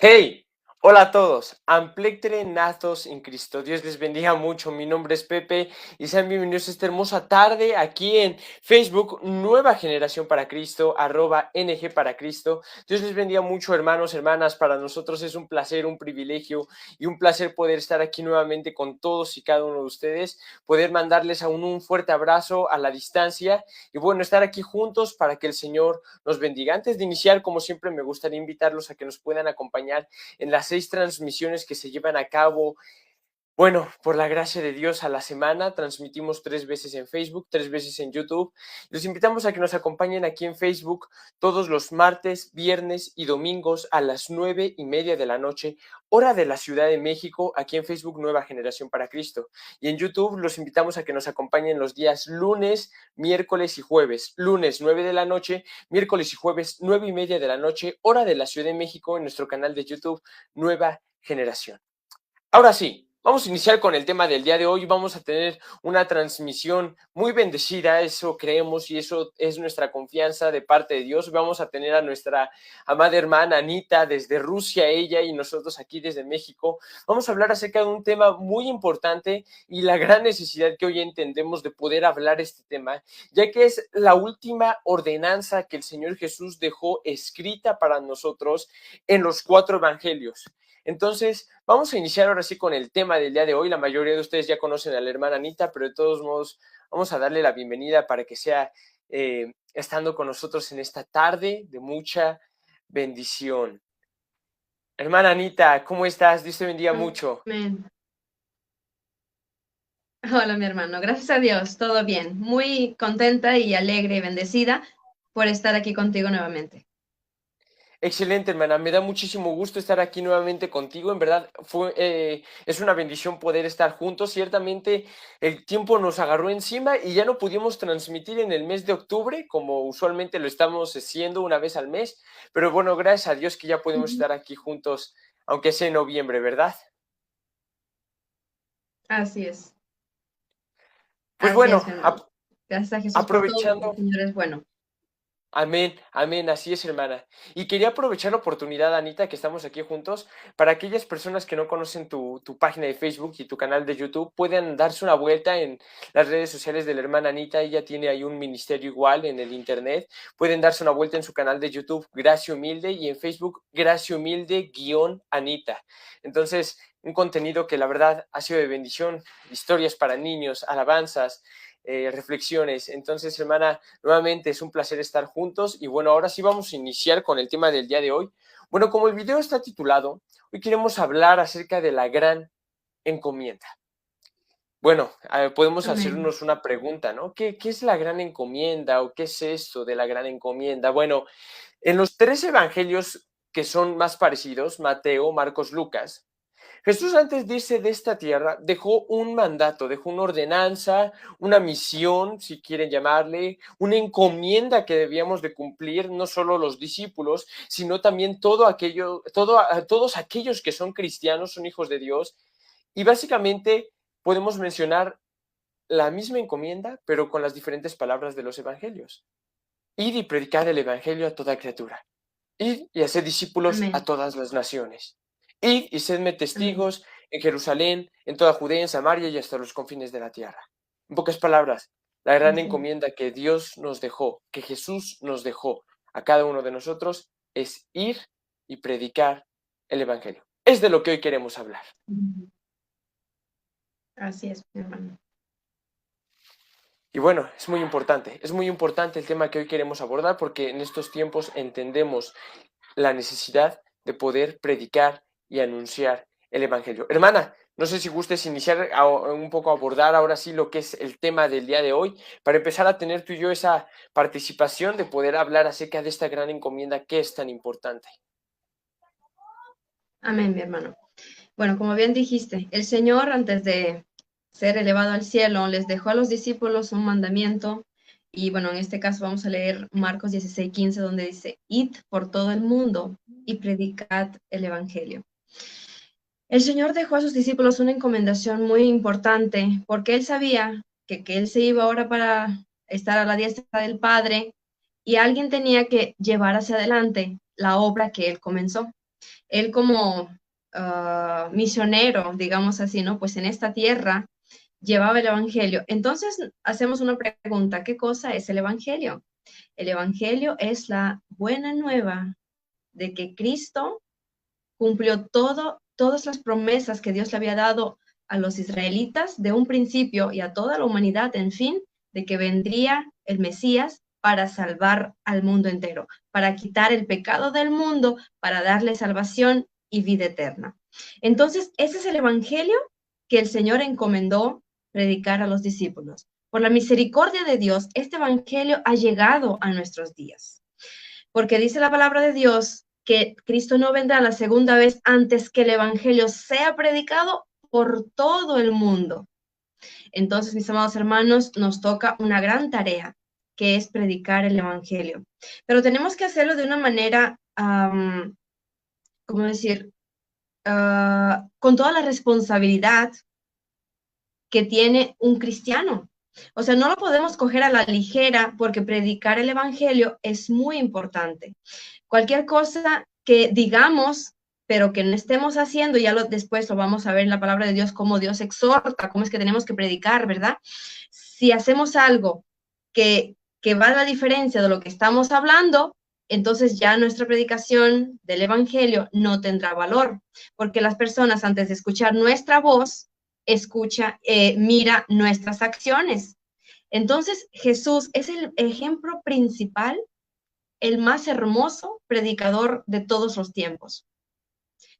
Hey, hola a todos, Amplectere natos en Cristo, Dios les bendiga mucho, mi nombre es Pepe y sean bienvenidos a esta hermosa tarde aquí en Facebook, Nueva Generación para Cristo, @NG para Cristo. Dios les bendiga mucho, hermanos, hermanas, para nosotros es un placer, un privilegio y un placer poder estar aquí nuevamente con todos y cada uno de ustedes, poder mandarles aún un fuerte abrazo a la distancia y bueno, estar aquí juntos para que el Señor nos bendiga. Antes de iniciar, como siempre, me gustaría invitarlos a que nos puedan acompañar en las 6 transmisiones que se llevan a cabo. Bueno, por la gracia de Dios, a la semana transmitimos 3 veces en Facebook, 3 veces en YouTube. Los invitamos a que nos acompañen aquí en Facebook todos los martes, viernes y domingos a las 9:30 de la noche, hora de la Ciudad de México, aquí en Facebook Nueva Generación para Cristo. Y en YouTube los invitamos a que nos acompañen los días lunes, miércoles y jueves. Lunes 9 de la noche, miércoles y jueves 9:30 de la noche, hora de la Ciudad de México, en nuestro canal de YouTube Nueva Generación. Ahora sí, vamos a iniciar con el tema del día de hoy. Vamos a tener una transmisión muy bendecida, eso creemos y eso es nuestra confianza de parte de Dios. Vamos a tener a nuestra amada hermana Anita desde Rusia, ella y nosotros aquí desde México. Vamos a hablar acerca de un tema muy importante y la gran necesidad que hoy entendemos de poder hablar este tema, ya que es la última ordenanza que el Señor Jesús dejó escrita para nosotros en los 4 evangelios. Entonces, vamos a iniciar ahora sí con el tema del día de hoy. La mayoría de ustedes ya conocen a la hermana Anita, pero de todos modos vamos a darle la bienvenida para que sea estando con nosotros en esta tarde de mucha bendición. Hermana Anita, ¿cómo estás? Dios te bendiga mucho. Amén. Hola, mi hermano. Gracias a Dios, todo bien. Muy contenta y alegre y bendecida por estar aquí contigo nuevamente. Excelente, hermana. Me da muchísimo gusto estar aquí nuevamente contigo. En verdad, es una bendición poder estar juntos. Ciertamente, el tiempo nos agarró encima y ya no pudimos transmitir en el mes de octubre, como usualmente lo estamos haciendo una vez al mes. Pero bueno, gracias a Dios que ya podemos Ujú. estar aquí juntos, aunque sea en noviembre, ¿verdad? Así es, Pues así es, bueno, mi hermano. Gracias a Jesús por todo, porque el aprovechando. Señor es bueno. Amén, amén, así es, hermana. Y quería aprovechar la oportunidad, Anita, que estamos aquí juntos, para aquellas personas que no conocen tu página de Facebook y tu canal de YouTube, puedan darse una vuelta en las redes sociales de la hermana Anita. Ella tiene ahí un ministerio igual en el internet. Pueden darse una vuelta en su canal de YouTube, Gracia Humilde, y en Facebook, Gracia Humilde-Anita. Entonces, un contenido que la verdad ha sido de bendición, historias para niños, alabanzas, reflexiones. Entonces, hermana, nuevamente es un placer estar juntos y bueno, ahora sí vamos a iniciar con el tema del día de hoy. Bueno, como el video está titulado, hoy queremos hablar acerca de la gran encomienda. Bueno, podemos Amén. hacernos una pregunta, ¿no? ¿Qué es la gran encomienda o qué es esto de la gran encomienda? Bueno, en los 3 evangelios que son más parecidos, Mateo, Marcos, Lucas, Jesús antes de irse de esta tierra dejó un mandato, dejó una ordenanza, una misión, si quieren llamarle, una encomienda que debíamos de cumplir, no solo los discípulos, sino también todos aquellos que son cristianos, son hijos de Dios. Y básicamente podemos mencionar la misma encomienda, pero con las diferentes palabras de los evangelios. Id y predicad el evangelio a toda criatura. Id y haced discípulos a Amén. todas las naciones. Id y sedme Amén. testigos en Jerusalén, en toda Judea, en Samaria y hasta los confines de la tierra. En pocas palabras, la gran Así es. encomienda que Dios nos dejó, que Jesús nos dejó a cada uno de nosotros, es ir y predicar el Evangelio. Es de lo que hoy queremos hablar. Ujú. Así es, mi hermano. Y bueno, es muy importante el tema que hoy queremos abordar porque en estos tiempos entendemos la necesidad de poder predicar y anunciar el Evangelio. Hermana, no sé si gustes iniciar un poco a abordar ahora sí lo que es el tema del día de hoy, para empezar a tener tú y yo esa participación de poder hablar acerca de esta gran encomienda que es tan importante. Amén, mi hermano. Bueno, como bien dijiste, el Señor antes de ser elevado al cielo les dejó a los discípulos un mandamiento y bueno, en este caso vamos a leer Marcos 16:15 donde dice, id por todo el mundo y predicad el Evangelio. El Señor dejó a sus discípulos una encomendación muy importante porque Él sabía que Él se iba ahora para estar a la diestra del Padre y alguien tenía que llevar hacia adelante la obra que Él comenzó. él como misionero, digamos así, ¿no? Pues en esta tierra llevaba el Evangelio. Entonces hacemos una pregunta, ¿qué cosa es el Evangelio? El Evangelio es la buena nueva de que Cristo cumplió todas las promesas que Dios le había dado a los israelitas de un principio y a toda la humanidad, en fin, de que vendría el Mesías para salvar al mundo entero, para quitar el pecado del mundo, para darle salvación y vida eterna. Entonces, ese es el Evangelio que el Señor encomendó predicar a los discípulos. Por la misericordia de Dios, este Evangelio ha llegado a nuestros días, porque dice la palabra de Dios que Cristo no vendrá la segunda vez antes que el Evangelio sea predicado por todo el mundo. Entonces, mis amados hermanos, nos toca una gran tarea, que es predicar el Evangelio. Pero tenemos que hacerlo de una manera, ¿cómo decir? Con toda la responsabilidad que tiene un cristiano. O sea, no lo podemos coger a la ligera porque predicar el Evangelio es muy importante. Cualquier cosa que digamos, pero que no estemos haciendo, después lo vamos a ver en la palabra de Dios, cómo Dios exhorta, cómo es que tenemos que predicar, ¿verdad? Si hacemos algo que va a la diferencia de lo que estamos hablando, entonces ya nuestra predicación del Evangelio no tendrá valor, porque las personas antes de escuchar nuestra voz, mira nuestras acciones. Entonces Jesús es el ejemplo principal, el más hermoso predicador de todos los tiempos.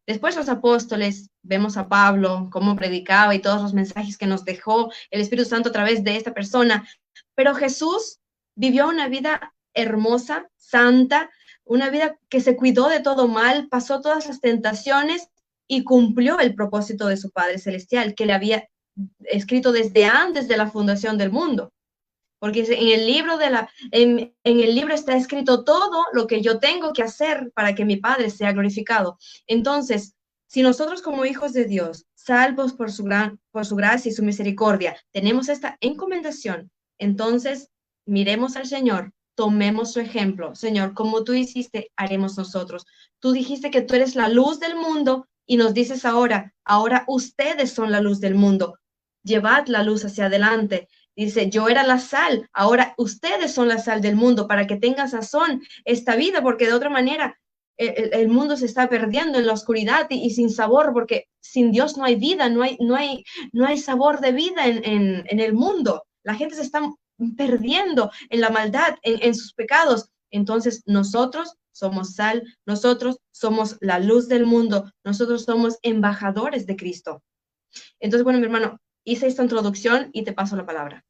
Después los apóstoles, vemos a Pablo, cómo predicaba y todos los mensajes que nos dejó el Espíritu Santo a través de esta persona. Pero Jesús vivió una vida hermosa, santa, una vida que se cuidó de todo mal, pasó todas las tentaciones y cumplió el propósito de su Padre Celestial, que le había escrito desde antes de la fundación del mundo. Porque en el libro está escrito todo lo que yo tengo que hacer para que mi Padre sea glorificado. Entonces, si nosotros como hijos de Dios, salvos por su gracia y su misericordia, tenemos esta encomendación, entonces miremos al Señor, tomemos su ejemplo. Señor, como tú hiciste, haremos nosotros. Tú dijiste que tú eres la luz del mundo y nos dices ahora ustedes son la luz del mundo. Llevad la luz hacia adelante. Dice, yo era la sal, ahora ustedes son la sal del mundo para que tengan sazón esta vida, porque de otra manera el mundo se está perdiendo en la oscuridad y sin sabor, porque sin Dios no hay vida, no hay sabor de vida en el mundo. La gente se está perdiendo en la maldad, en sus pecados. Entonces nosotros somos sal, nosotros somos la luz del mundo, nosotros somos embajadores de Cristo. Entonces, bueno, mi hermano, hice esta introducción y te paso la palabra.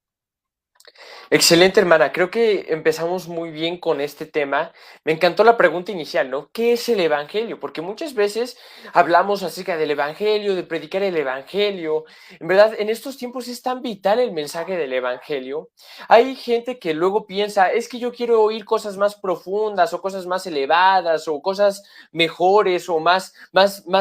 Excelente, hermana. Creo que empezamos muy bien con este tema. Me encantó la pregunta inicial, ¿no? ¿Qué es el Evangelio? Porque muchas veces hablamos acerca del Evangelio, de predicar el Evangelio. En verdad, en estos tiempos es tan vital el mensaje del Evangelio. Hay gente que luego piensa, es que yo quiero oír cosas más profundas o cosas más elevadas o cosas mejores o más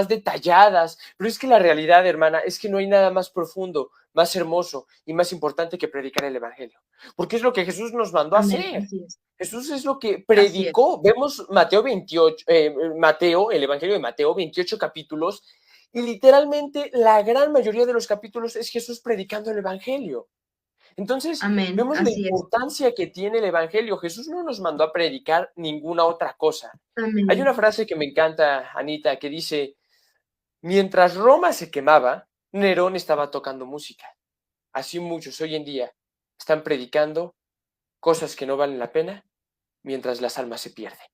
detalladas. Pero es que la realidad, hermana, es que no hay nada más profundo, más hermoso y más importante que predicar el Evangelio. Porque es lo que Jesús nos mandó a Amén, hacer. así es. Jesús es lo que Así es. predicó. Vemos Mateo 28, el Evangelio de Mateo, 28 capítulos, y literalmente la gran mayoría de los capítulos es Jesús predicando el Evangelio. Entonces, Amén, vemos la así es. importancia que tiene el Evangelio. Jesús no nos mandó a predicar ninguna otra cosa. Hay Amén. una frase que me encanta, Anita, que dice, mientras Roma se quemaba, Nerón estaba tocando música. Así muchos hoy en día están predicando cosas que no valen la pena mientras las almas se pierden.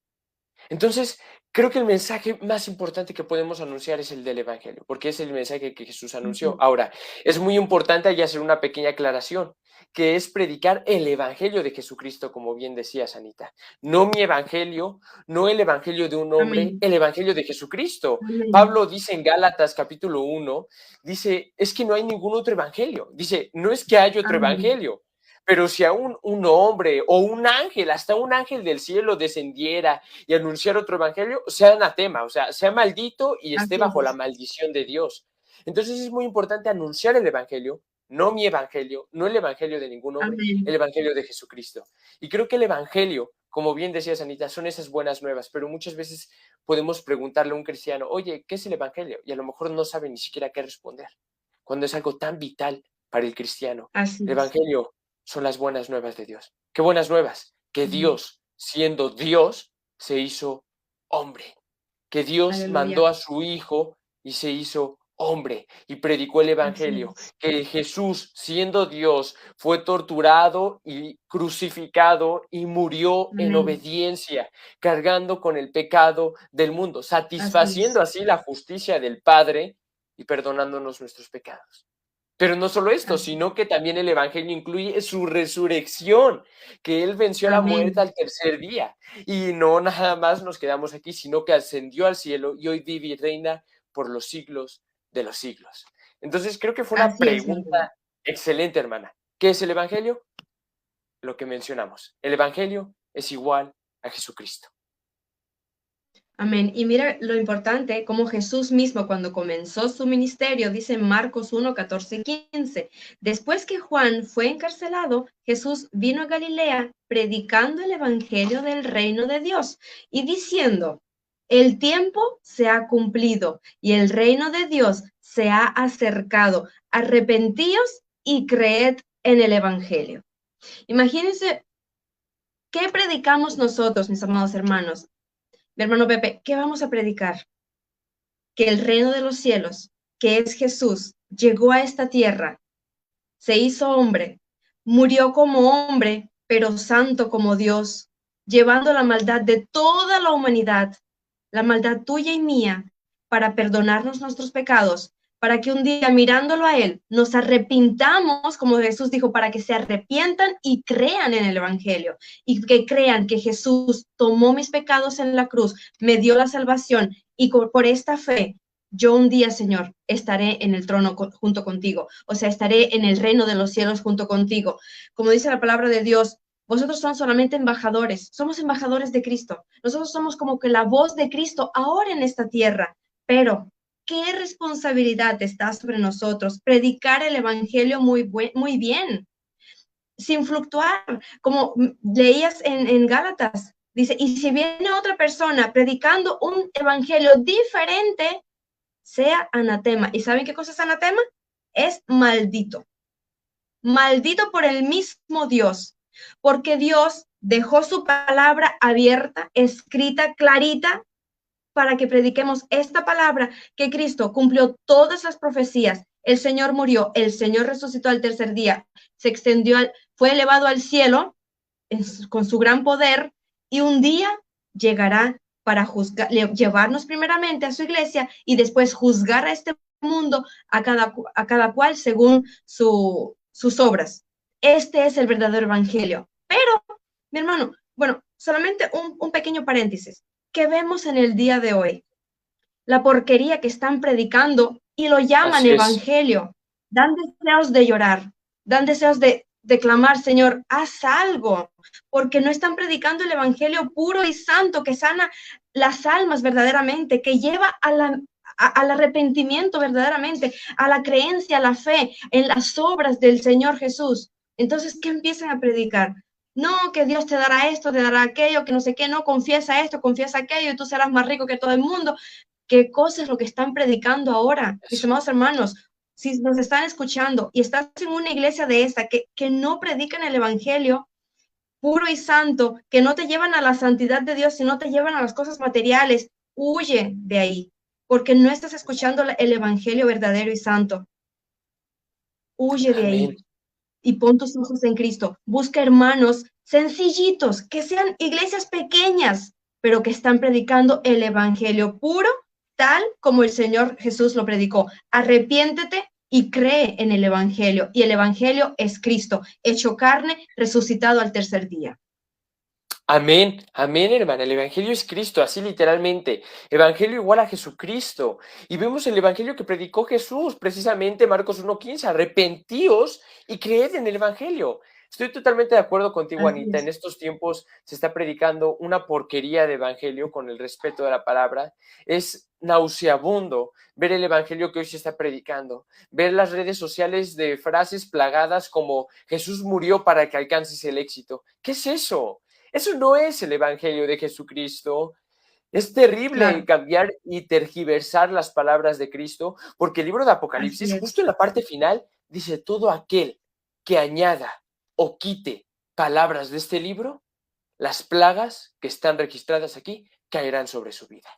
Entonces, creo que el mensaje más importante que podemos anunciar es el del Evangelio, porque es el mensaje que Jesús anunció. Ujú. Ahora, es muy importante ahí hacer una pequeña aclaración, que es predicar el Evangelio de Jesucristo, como bien decía Anita. No mi Evangelio, no el Evangelio de un hombre, Amén. el Evangelio de Jesucristo. Amén. Pablo dice en Gálatas capítulo 1, dice, es que no hay ningún otro Evangelio. Dice, no es que haya otro Amén. Evangelio, pero si aún un hombre o un ángel, hasta un ángel del cielo descendiera y anunciar otro evangelio, sea anatema, o sea, sea maldito y esté Así bajo la es. maldición de Dios. Entonces es muy importante anunciar el evangelio, no mi evangelio, no el evangelio de ningún hombre, el Amén. evangelio de Jesucristo. Y creo que el evangelio, como bien decías, Anita, son esas buenas nuevas, pero muchas veces podemos preguntarle a un cristiano, oye, ¿qué es el evangelio? Y a lo mejor no sabe ni siquiera qué responder, cuando es algo tan vital para el cristiano. Así El es. evangelio son las buenas nuevas de Dios. ¿Qué buenas nuevas? Que Amén. Dios, siendo Dios, se hizo hombre, que Dios mandó Aleluya. a su Hijo y se hizo hombre y predicó el Así evangelio, es. que Jesús, siendo Dios, fue torturado y crucificado y murió en Amén. obediencia, cargando con el pecado del mundo, Así satisfaciendo es. así la justicia del Padre y perdonándonos nuestros pecados. Pero no solo esto, Así es. sino que también el evangelio incluye su resurrección, que Él venció la muerte Amén. al tercer día. Y no nada más nos quedamos aquí, sino que ascendió al cielo y hoy vive y reina por los siglos de los siglos. Entonces creo que fue una Así es, mi hermano. pregunta excelente, hermana. ¿Qué es el evangelio? Lo que mencionamos. El evangelio es igual a Jesucristo. Amén. Y mira lo importante, como Jesús mismo cuando comenzó su ministerio, dice en Marcos 1, 14 y 15, después que Juan fue encarcelado, Jesús vino a Galilea predicando el evangelio del reino de Dios y diciendo, el tiempo se ha cumplido y el reino de Dios se ha acercado. Arrepentíos y creed en el evangelio. Imagínense, ¿qué predicamos nosotros, mis amados hermanos? Mi hermano Pepe, ¿qué vamos a predicar? Que el reino de los cielos, que es Jesús, llegó a esta tierra, se hizo hombre, murió como hombre, pero santo como Dios, llevando la maldad de toda la humanidad, la maldad tuya y mía, para perdonarnos nuestros pecados, para que un día mirándolo a Él nos arrepintamos, como Jesús dijo, para que se arrepientan y crean en el Evangelio, y que crean que Jesús tomó mis pecados en la cruz, me dio la salvación, y por esta fe yo un día, Señor, estaré en el trono junto contigo, o sea, estaré en el reino de los cielos junto contigo. Como dice la palabra de Dios, vosotros son solamente embajadores, somos embajadores de Cristo. Nosotros somos como que la voz de Cristo ahora en esta tierra, pero ¿qué responsabilidad está sobre nosotros? Predicar el evangelio muy bien, sin fluctuar, como leías en Gálatas. Dice, y si viene otra persona predicando un evangelio diferente, sea anatema. ¿Y saben qué cosa es anatema? Es maldito. Maldito por el mismo Dios, porque Dios dejó su palabra abierta, escrita, clarita, para que prediquemos esta palabra, que Cristo cumplió todas las profecías. El Señor murió, el Señor resucitó al tercer día, se extendió, fue elevado al cielo con su gran poder, y un día llegará para juzgar, llevarnos primeramente a su iglesia y después juzgar a este mundo, a cada cual según sus obras. Este es el verdadero evangelio. Pero, mi hermano, bueno, solamente un pequeño paréntesis. ¿Qué vemos en el día de hoy? La porquería que están predicando y lo llaman Así es. evangelio. Dan deseos de llorar, dan deseos de clamar, Señor, haz algo, porque no están predicando el evangelio puro y santo que sana las almas verdaderamente, que lleva al arrepentimiento verdaderamente, a la creencia, a la fe en las obras del Señor Jesús. Entonces, ¿qué empiezan a predicar? No, que Dios te dará esto, te dará aquello, que no sé qué, no, confiesa esto, confiesa aquello, y tú serás más rico que todo el mundo. ¿Qué cosa es lo que están predicando ahora? Mis Eso. amados hermanos, si nos están escuchando y estás en una iglesia de esta que no predican el evangelio puro y santo, que no te llevan a la santidad de Dios, sino te llevan a las cosas materiales, huye de ahí, porque no estás escuchando el evangelio verdadero y santo. Huye de Amén. ahí y pon tus ojos en Cristo. Busca hermanos sencillitos, que sean iglesias pequeñas, pero que están predicando el evangelio puro, tal como el Señor Jesús lo predicó. Arrepiéntete y cree en el evangelio. Y el evangelio es Cristo, hecho carne, resucitado al tercer día. Amén, amén, hermana. El Evangelio es Cristo, así literalmente. Evangelio igual a Jesucristo. Y vemos el Evangelio que predicó Jesús, precisamente Marcos 1:15. Arrepentíos y creed en el Evangelio. Estoy totalmente de acuerdo contigo, Así Anita. En es. estos tiempos se está predicando una porquería de Evangelio con el respeto de la palabra. Es nauseabundo ver el Evangelio que hoy se está predicando. Ver las redes sociales de frases plagadas como Jesús murió para que alcances el éxito. ¿Qué es eso? Eso no es el Evangelio de Jesucristo. Es terrible Claro, cambiar y tergiversar las palabras de Cristo, porque el libro de así Apocalipsis, es. justo en la parte final, dice: todo aquel que añada o quite palabras de este libro, las plagas que están registradas aquí caerán sobre su vida.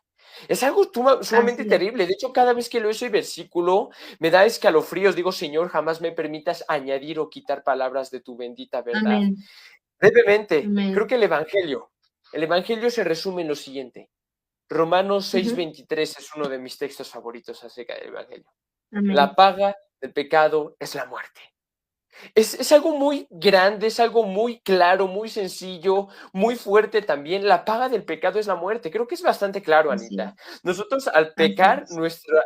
Es algo sumamente Así es. terrible. De hecho, cada vez que leo ese versículo, me da escalofríos. Digo: Señor, jamás me permitas añadir o quitar palabras de tu bendita verdad. Amén. Brevemente, creo Amén. que el evangelio se resume en lo siguiente. Romanos Ujú. 6:23 es uno de mis textos favoritos acerca del evangelio. La Amén. paga del pecado es la muerte. Es algo muy grande, es algo muy claro, muy sencillo, muy fuerte también. La paga del pecado es la muerte. Creo que es bastante claro, Así es. Anita. Nosotros al Así pecar, es.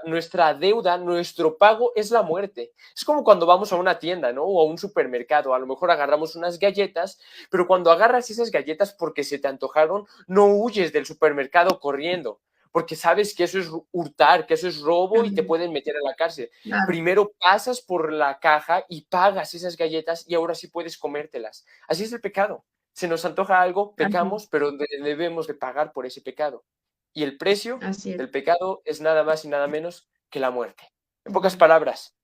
nuestra deuda, nuestro pago es la muerte. Es como cuando vamos a una tienda, ¿no? O a un supermercado. A lo mejor agarramos unas galletas, pero cuando agarras esas galletas porque se te antojaron, no huyes del supermercado corriendo, porque sabes que eso es hurtar, que eso es robo y te Amén. pueden meter a la cárcel. Claro. Primero pasas por la caja y pagas esas galletas y ahora sí puedes comértelas. Así es el pecado. Se nos antoja algo, Amén. pecamos, pero debemos de pagar por ese pecado. Y el precio Así es. del pecado es nada más y nada menos que la muerte. En pocas Ujú. palabras,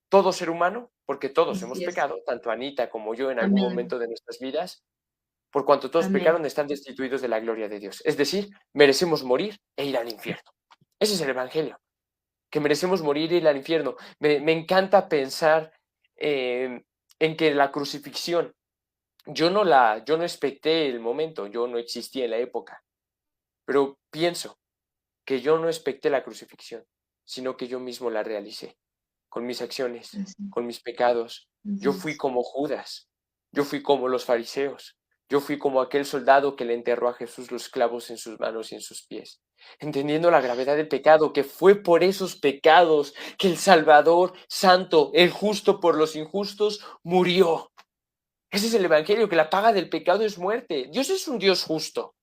todo ser humano, porque todos hemos Así es. pecado, tanto Anita como yo en algún Amén. momento de nuestras vidas, por cuanto todos Amén. pecaron, están destituidos de la gloria de Dios. Es decir, merecemos morir e ir al infierno. Ese es el Evangelio, que merecemos morir y ir al infierno. Me encanta pensar en que la crucifixión, yo no expecté el momento, yo no existía en la época, pero pienso que yo no expecté la crucifixión, sino que yo mismo la realicé, con mis acciones, Así, con mis pecados. Yo así fui es. como Judas, yo fui como los fariseos, yo fui como aquel soldado que le enterró a Jesús los clavos en sus manos y en sus pies, entendiendo la gravedad del pecado, que fue por esos pecados que el Salvador Santo, el justo por los injustos, murió. Ese es el Evangelio, que la paga del pecado es muerte. Dios es un Dios justo.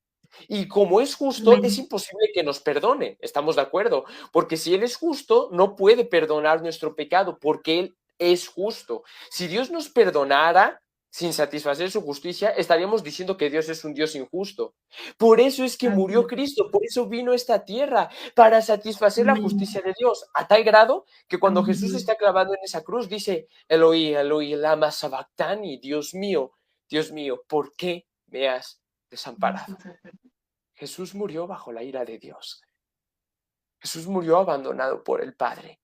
Y como es justo, es Amén. imposible que nos perdone, estamos de acuerdo, porque si Él es justo, no puede perdonar nuestro pecado, porque Él es justo. Si Dios nos perdonara sin satisfacer su justicia, estaríamos diciendo que Dios es un Dios injusto. Por eso es que Así murió es. Cristo, por eso vino a esta tierra, para satisfacer la Amén. justicia de Dios, a tal grado que cuando Jesús Amén. está clavado en esa cruz, dice: Eloí, Eloí, lama sabactani, Dios mío, ¿por qué me has desamparado? Jesús murió bajo la ira de Dios. Jesús murió abandonado por el Padre,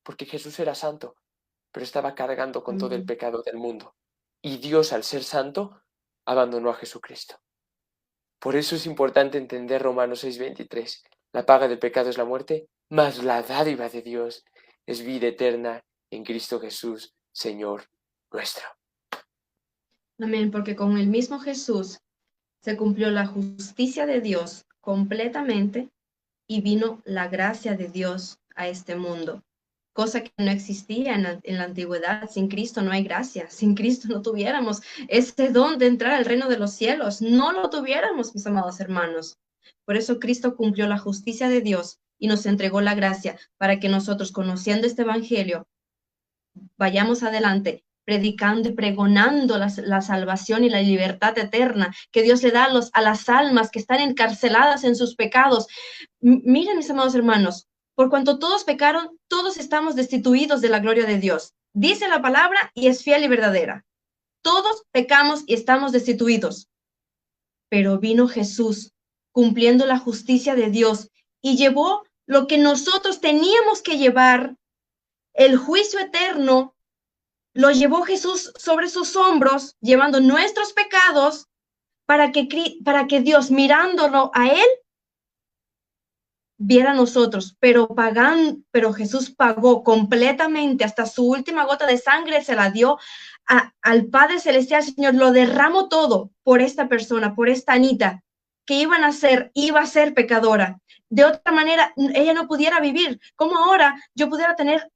porque Jesús era santo, pero estaba cargando con todo el Amén. pecado del mundo. Y Dios, al ser santo, abandonó a Jesucristo. Por eso es importante entender Romanos 6:23. La paga del pecado es la muerte, mas la dádiva de Dios es vida eterna en Cristo Jesús, Señor nuestro. Amén, porque con el mismo Jesús se cumplió la justicia de Dios completamente y vino la gracia de Dios a este mundo, cosa que no existía en la antigüedad. Sin Cristo no hay gracia, sin Cristo no tuviéramos ese don de entrar al reino de los cielos, no lo tuviéramos, mis amados hermanos. Por eso Cristo cumplió la justicia de Dios y nos entregó la gracia para que nosotros, conociendo este evangelio, vayamos adelante predicando y pregonando la salvación y la libertad eterna que Dios le da a las almas que están encarceladas en sus pecados. Miren, mis amados hermanos, por cuanto todos pecaron, todos estamos destituidos de la gloria de Dios. Dice la palabra y es fiel y verdadera. Todos pecamos y estamos destituidos. Pero vino Jesús cumpliendo la justicia de Dios y llevó lo que nosotros teníamos que llevar, el juicio eterno. Lo llevó Jesús sobre sus hombros, llevando nuestros pecados para que Dios, mirándolo a él, viera a nosotros, pero Jesús pagó completamente hasta su última gota de sangre, se la dio al Padre Celestial. Señor, lo derramo todo por esta persona, por esta Anita, que iba a ser pecadora. De otra manera, ella no pudiera vivir. ¿Cómo ahora yo pudiera tener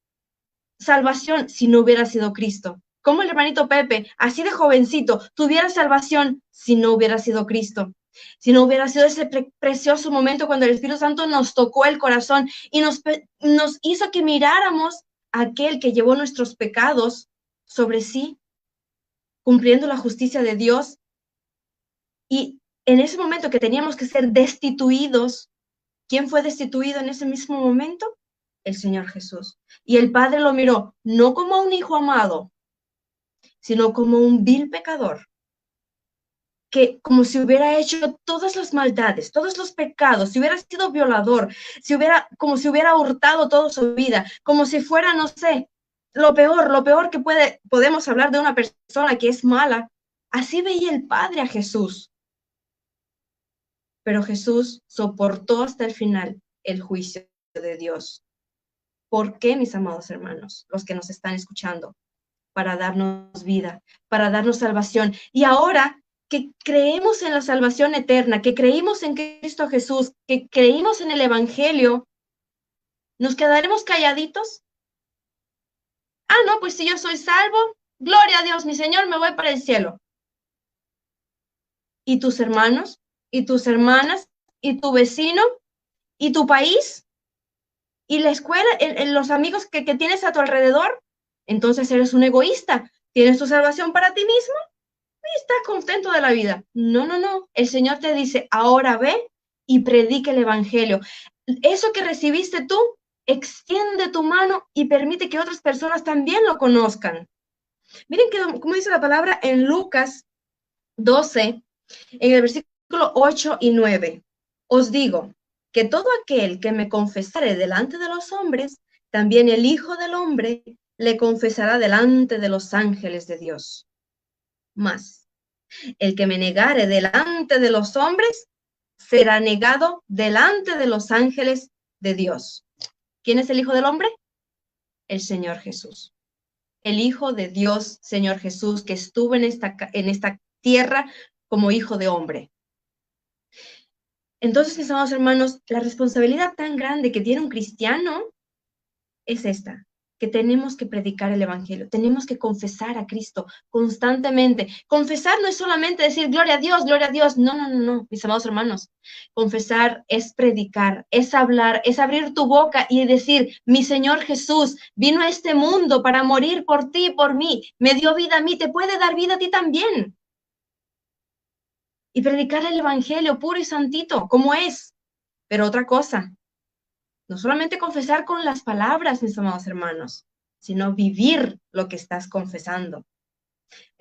salvación si no hubiera sido Cristo? Como el hermanito Pepe, así de jovencito, tuviera salvación si no hubiera sido Cristo, si no hubiera sido ese precioso momento cuando el Espíritu Santo nos tocó el corazón y nos hizo que miráramos a aquel que llevó nuestros pecados sobre sí, cumpliendo la justicia de Dios. Y en ese momento que teníamos que ser destituidos, ¿quién fue destituido en ese mismo momento? El Señor Jesús. Y el Padre lo miró no como un hijo amado, sino como un vil pecador, que como si hubiera hecho todas las maldades, todos los pecados, si hubiera sido violador, como si hubiera hurtado toda su vida, como si fuera, no sé, lo peor que podemos hablar de una persona que es mala. Así veía el Padre a Jesús. Pero Jesús soportó hasta el final el juicio de Dios. ¿Por qué, mis amados hermanos, los que nos están escuchando? Para darnos vida, para darnos salvación. Y ahora que creemos en la salvación eterna, que creímos en Cristo Jesús, que creímos en el Evangelio, ¿nos quedaremos calladitos? Ah, no, pues si yo soy salvo, gloria a Dios, mi Señor, me voy para el cielo. ¿Y tus hermanos? ¿Y tus hermanas? ¿Y tu vecino? ¿Y tu país? ¿Y la escuela? ¿Los amigos que tienes a tu alrededor? Entonces eres un egoísta. ¿Tienes tu salvación para ti mismo? Estás contento de la vida. No, no, no. El Señor te dice, ahora ve y predica el Evangelio. Eso que recibiste tú, extiende tu mano y permite que otras personas también lo conozcan. Miren cómo dice la palabra en Lucas 12, en el versículo 8 y 9. Os digo que todo aquel que me confesare delante de los hombres, también el Hijo del Hombre le confesará delante de los ángeles de Dios. Más, el que me negare delante de los hombres, será negado delante de los ángeles de Dios. ¿Quién es el Hijo del Hombre? El Señor Jesús. El Hijo de Dios, Señor Jesús, que estuvo en esta tierra como Hijo de Hombre. Entonces, mis amados hermanos, la responsabilidad tan grande que tiene un cristiano es esta, que tenemos que predicar el Evangelio, tenemos que confesar a Cristo constantemente. Confesar no es solamente decir gloria a Dios, no, no, no, no, mis amados hermanos. Confesar es predicar, es hablar, es abrir tu boca y decir, mi Señor Jesús vino a este mundo para morir por ti y por mí, me dio vida a mí, te puede dar vida a ti también. Y predicar el Evangelio puro y santito, como es. Pero otra cosa, no solamente confesar con las palabras, mis amados hermanos, sino vivir lo que estás confesando.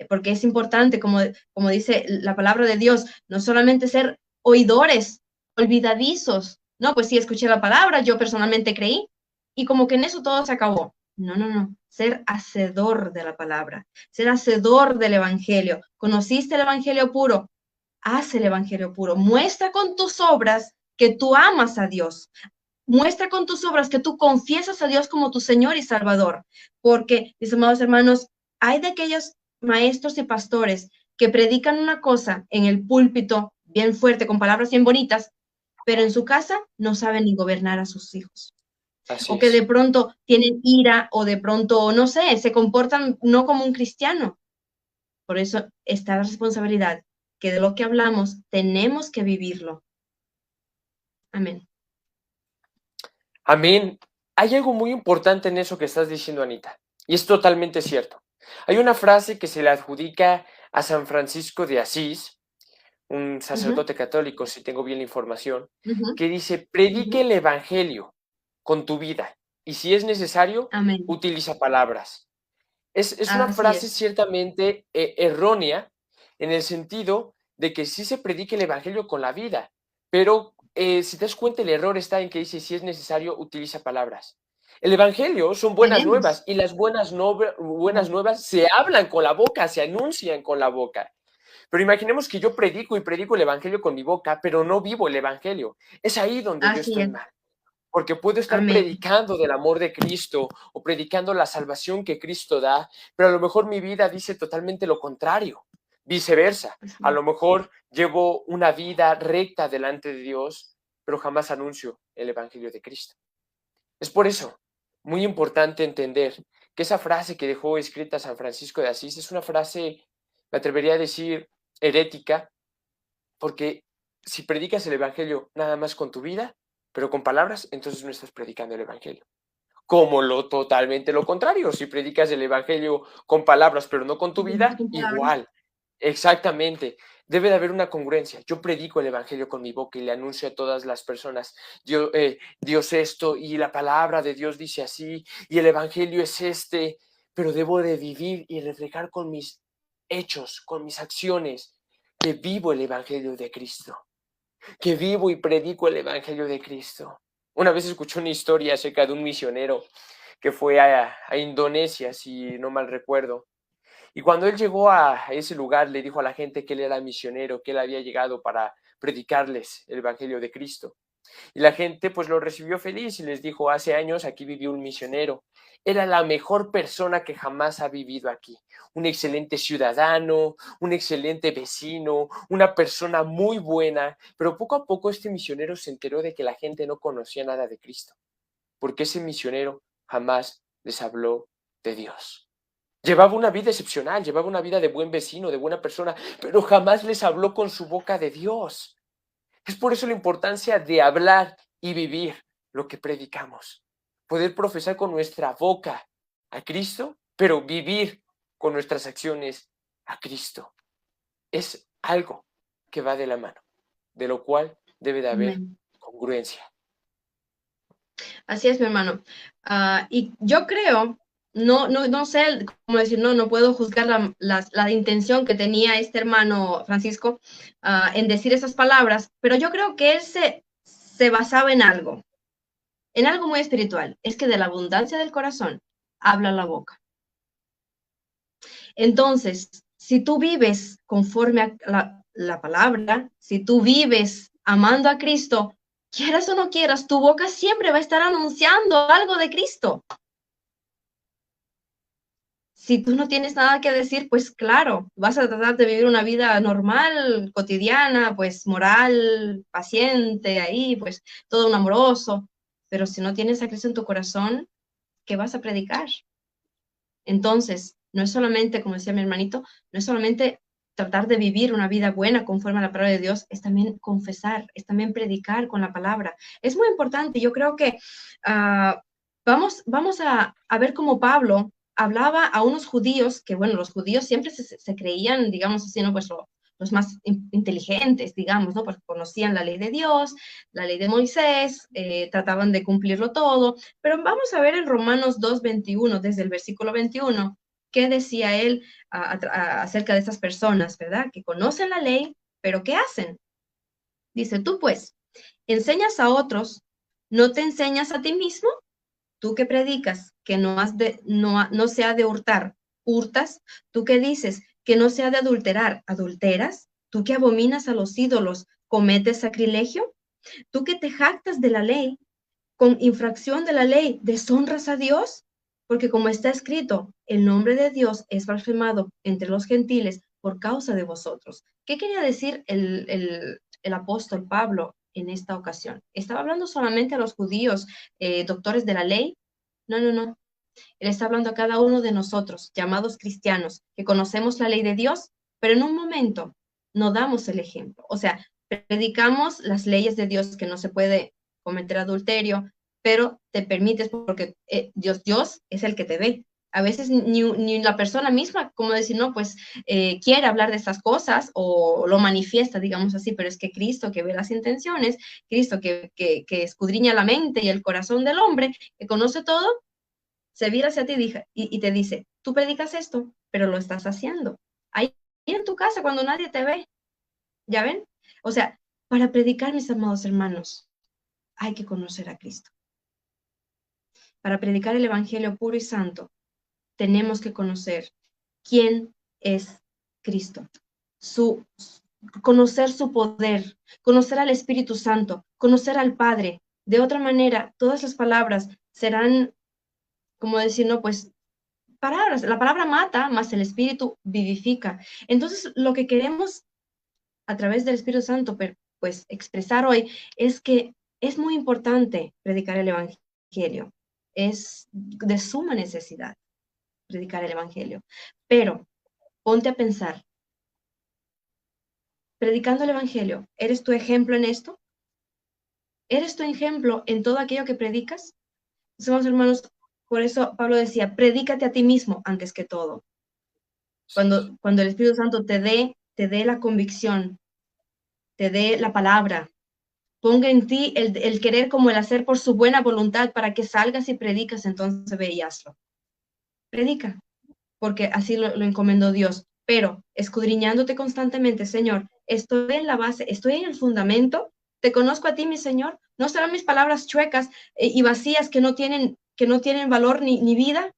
Porque es importante, como dice la palabra de Dios, no solamente ser oidores, olvidadizos. No, pues sí, escuché la palabra, yo personalmente creí, y como que en eso todo se acabó. No, no, no. Ser hacedor de la palabra, ser hacedor del Evangelio. ¿Conociste el Evangelio puro? Haz el Evangelio puro. Muestra con tus obras que tú amas a Dios. Muestra con tus obras que tú confiesas a Dios como tu Señor y Salvador. Porque, mis amados hermanos, hay de aquellos maestros y pastores que predican una cosa en el púlpito bien fuerte, con palabras bien bonitas, pero en su casa no saben ni gobernar a sus hijos. Así O que de es. pronto tienen ira o de pronto, no sé, se comportan no como un cristiano. Por eso está la responsabilidad que de lo que hablamos tenemos que vivirlo. Amén. Amén. Hay algo muy importante en eso que estás diciendo, Anita, y es totalmente cierto. Hay una frase que se le adjudica a San Francisco de Asís, un Ujú, sacerdote católico, si tengo bien la información, ujú, que dice, ujú. predique el Evangelio con tu vida y si es necesario, Amén. utiliza palabras. Es una Así frase es. ciertamente errónea en el sentido de que sí se predique el Evangelio con la vida, pero si te das cuenta el error está en que dice si es necesario utiliza palabras. El Evangelio son buenas nuevas Tenemos. y las buenas nuevas se hablan con la boca, se anuncian con la boca. Pero imaginemos que yo predico y predico el Evangelio con mi boca, pero no vivo el Evangelio. Es ahí donde yo Así estoy es. mal. Porque puedo estar Amén. predicando del amor de Cristo o predicando la salvación que Cristo da, pero a lo mejor mi vida dice totalmente lo contrario. Viceversa, Así a es. lo mejor llevo una vida recta delante de Dios, pero jamás anuncio el Evangelio de Cristo. Es por eso muy importante entender que esa frase que dejó escrita San Francisco de Asís es una frase, me atrevería a decir, herética, porque si predicas el Evangelio nada más con tu vida, pero con palabras, entonces no estás predicando el Evangelio. Como lo totalmente lo contrario, si predicas el Evangelio con palabras, pero no con tu Simplemente vida, con palabras. igual. Exactamente. Debe de haber una congruencia. Yo predico el evangelio con mi boca y le anuncio a todas las personas, Dios esto y la palabra de Dios dice así y el evangelio es este, pero debo de vivir y reflejar con mis hechos, con mis acciones, que vivo el evangelio de Cristo, que vivo y predico el evangelio de Cristo. Una vez escuché una historia acerca de un misionero que fue a Indonesia, si no mal recuerdo. Y cuando él llegó a ese lugar, le dijo a la gente que él era misionero, que él había llegado para predicarles el evangelio de Cristo. Y la gente pues lo recibió feliz y les dijo, hace años aquí vivió un misionero. Era la mejor persona que jamás ha vivido aquí. Un excelente ciudadano, un excelente vecino, una persona muy buena. Pero poco a poco este misionero se enteró de que la gente no conocía nada de Cristo, porque ese misionero jamás les habló de Dios. Llevaba una vida excepcional, llevaba una vida de buen vecino, de buena persona, pero jamás les habló con su boca de Dios. Es por eso la importancia de hablar y vivir lo que predicamos. Poder profesar con nuestra boca a Cristo, pero vivir con nuestras acciones a Cristo. Es algo que va de la mano, de lo cual debe de haber Amén. congruencia. Así es, mi hermano. Y yo creo, no sé cómo decir, no puedo juzgar la intención que tenía este hermano Francisco en decir esas palabras, pero yo creo que él se basaba en algo muy espiritual. Es que de la abundancia del corazón habla la boca. Entonces, si tú vives conforme a la palabra, si tú vives amando a Cristo, quieras o no quieras, tu boca siempre va a estar anunciando algo de Cristo. Si tú no tienes nada que decir, pues claro, vas a tratar de vivir una vida normal, cotidiana, pues moral, paciente, ahí, pues todo un amoroso. Pero si no tienes a Cristo en tu corazón, ¿qué vas a predicar? Entonces, no es solamente, como decía mi hermanito, no es solamente tratar de vivir una vida buena conforme a la palabra de Dios, es también confesar, es también predicar con la palabra. Es muy importante, yo creo que vamos a ver cómo Pablo hablaba a unos judíos, que bueno, los judíos siempre se creían, digamos así, ¿no? Pues los más inteligentes, digamos, ¿no? Porque conocían la ley de Dios, la ley de Moisés, trataban de cumplirlo todo, pero vamos a ver en Romanos 2:21, desde el versículo 21, qué decía él acerca de estas personas, ¿verdad? Que conocen la ley, pero ¿qué hacen? Dice, tú pues, enseñas a otros, ¿no te enseñas a ti mismo? Tú que predicas que no se ha de hurtar, hurtas. Tú que dices que no se ha de adulterar, adulteras. Tú que abominas a los ídolos, cometes sacrilegio. Tú que te jactas de la ley, con infracción de la ley, deshonras a Dios, porque como está escrito, el nombre de Dios es blasfemado entre los gentiles por causa de vosotros. ¿Qué quería decir el apóstol Pablo en esta ocasión? ¿Estaba hablando solamente a los judíos, doctores de la ley? No. Él está hablando a cada uno de nosotros, llamados cristianos, que conocemos la ley de Dios, pero en un momento no damos el ejemplo. O sea, predicamos las leyes de Dios, que no se puede cometer adulterio, pero te permites porque Dios es el que te ve. A veces ni la persona misma, como decir, no, pues quiere hablar de estas cosas o lo manifiesta, digamos así, pero es que Cristo que ve las intenciones, Cristo que escudriña la mente y el corazón del hombre, que conoce todo, se vira hacia ti y te dice, tú predicas esto, pero lo estás haciendo. Ahí en tu casa cuando nadie te ve, ¿ya ven? O sea, para predicar, mis amados hermanos, hay que conocer a Cristo. Para predicar el Evangelio puro y santo, tenemos que conocer quién es Cristo, conocer su poder, conocer al Espíritu Santo, conocer al Padre. De otra manera, todas las palabras serán, como decir, no, pues palabras, la palabra mata, más el Espíritu vivifica. Entonces, lo que queremos a través del Espíritu Santo, pues expresar hoy es que es muy importante predicar el Evangelio. Es de suma necesidad predicar el Evangelio. Pero ponte a pensar, predicando el Evangelio, ¿eres tu ejemplo en esto? ¿Eres tu ejemplo en todo aquello que predicas? Somos hermanos, por eso Pablo decía, predícate a ti mismo antes que todo. Cuando el Espíritu Santo te dé te dé la convicción, te dé la palabra, ponga en ti el querer como el hacer por su buena voluntad para que salgas y predicas, entonces ve y hazlo. Predica, porque así lo encomendó Dios. Pero escudriñándote constantemente, Señor, estoy en la base, estoy en el fundamento, te conozco a ti, mi Señor. No serán mis palabras chuecas y vacías que no tienen valor ni vida.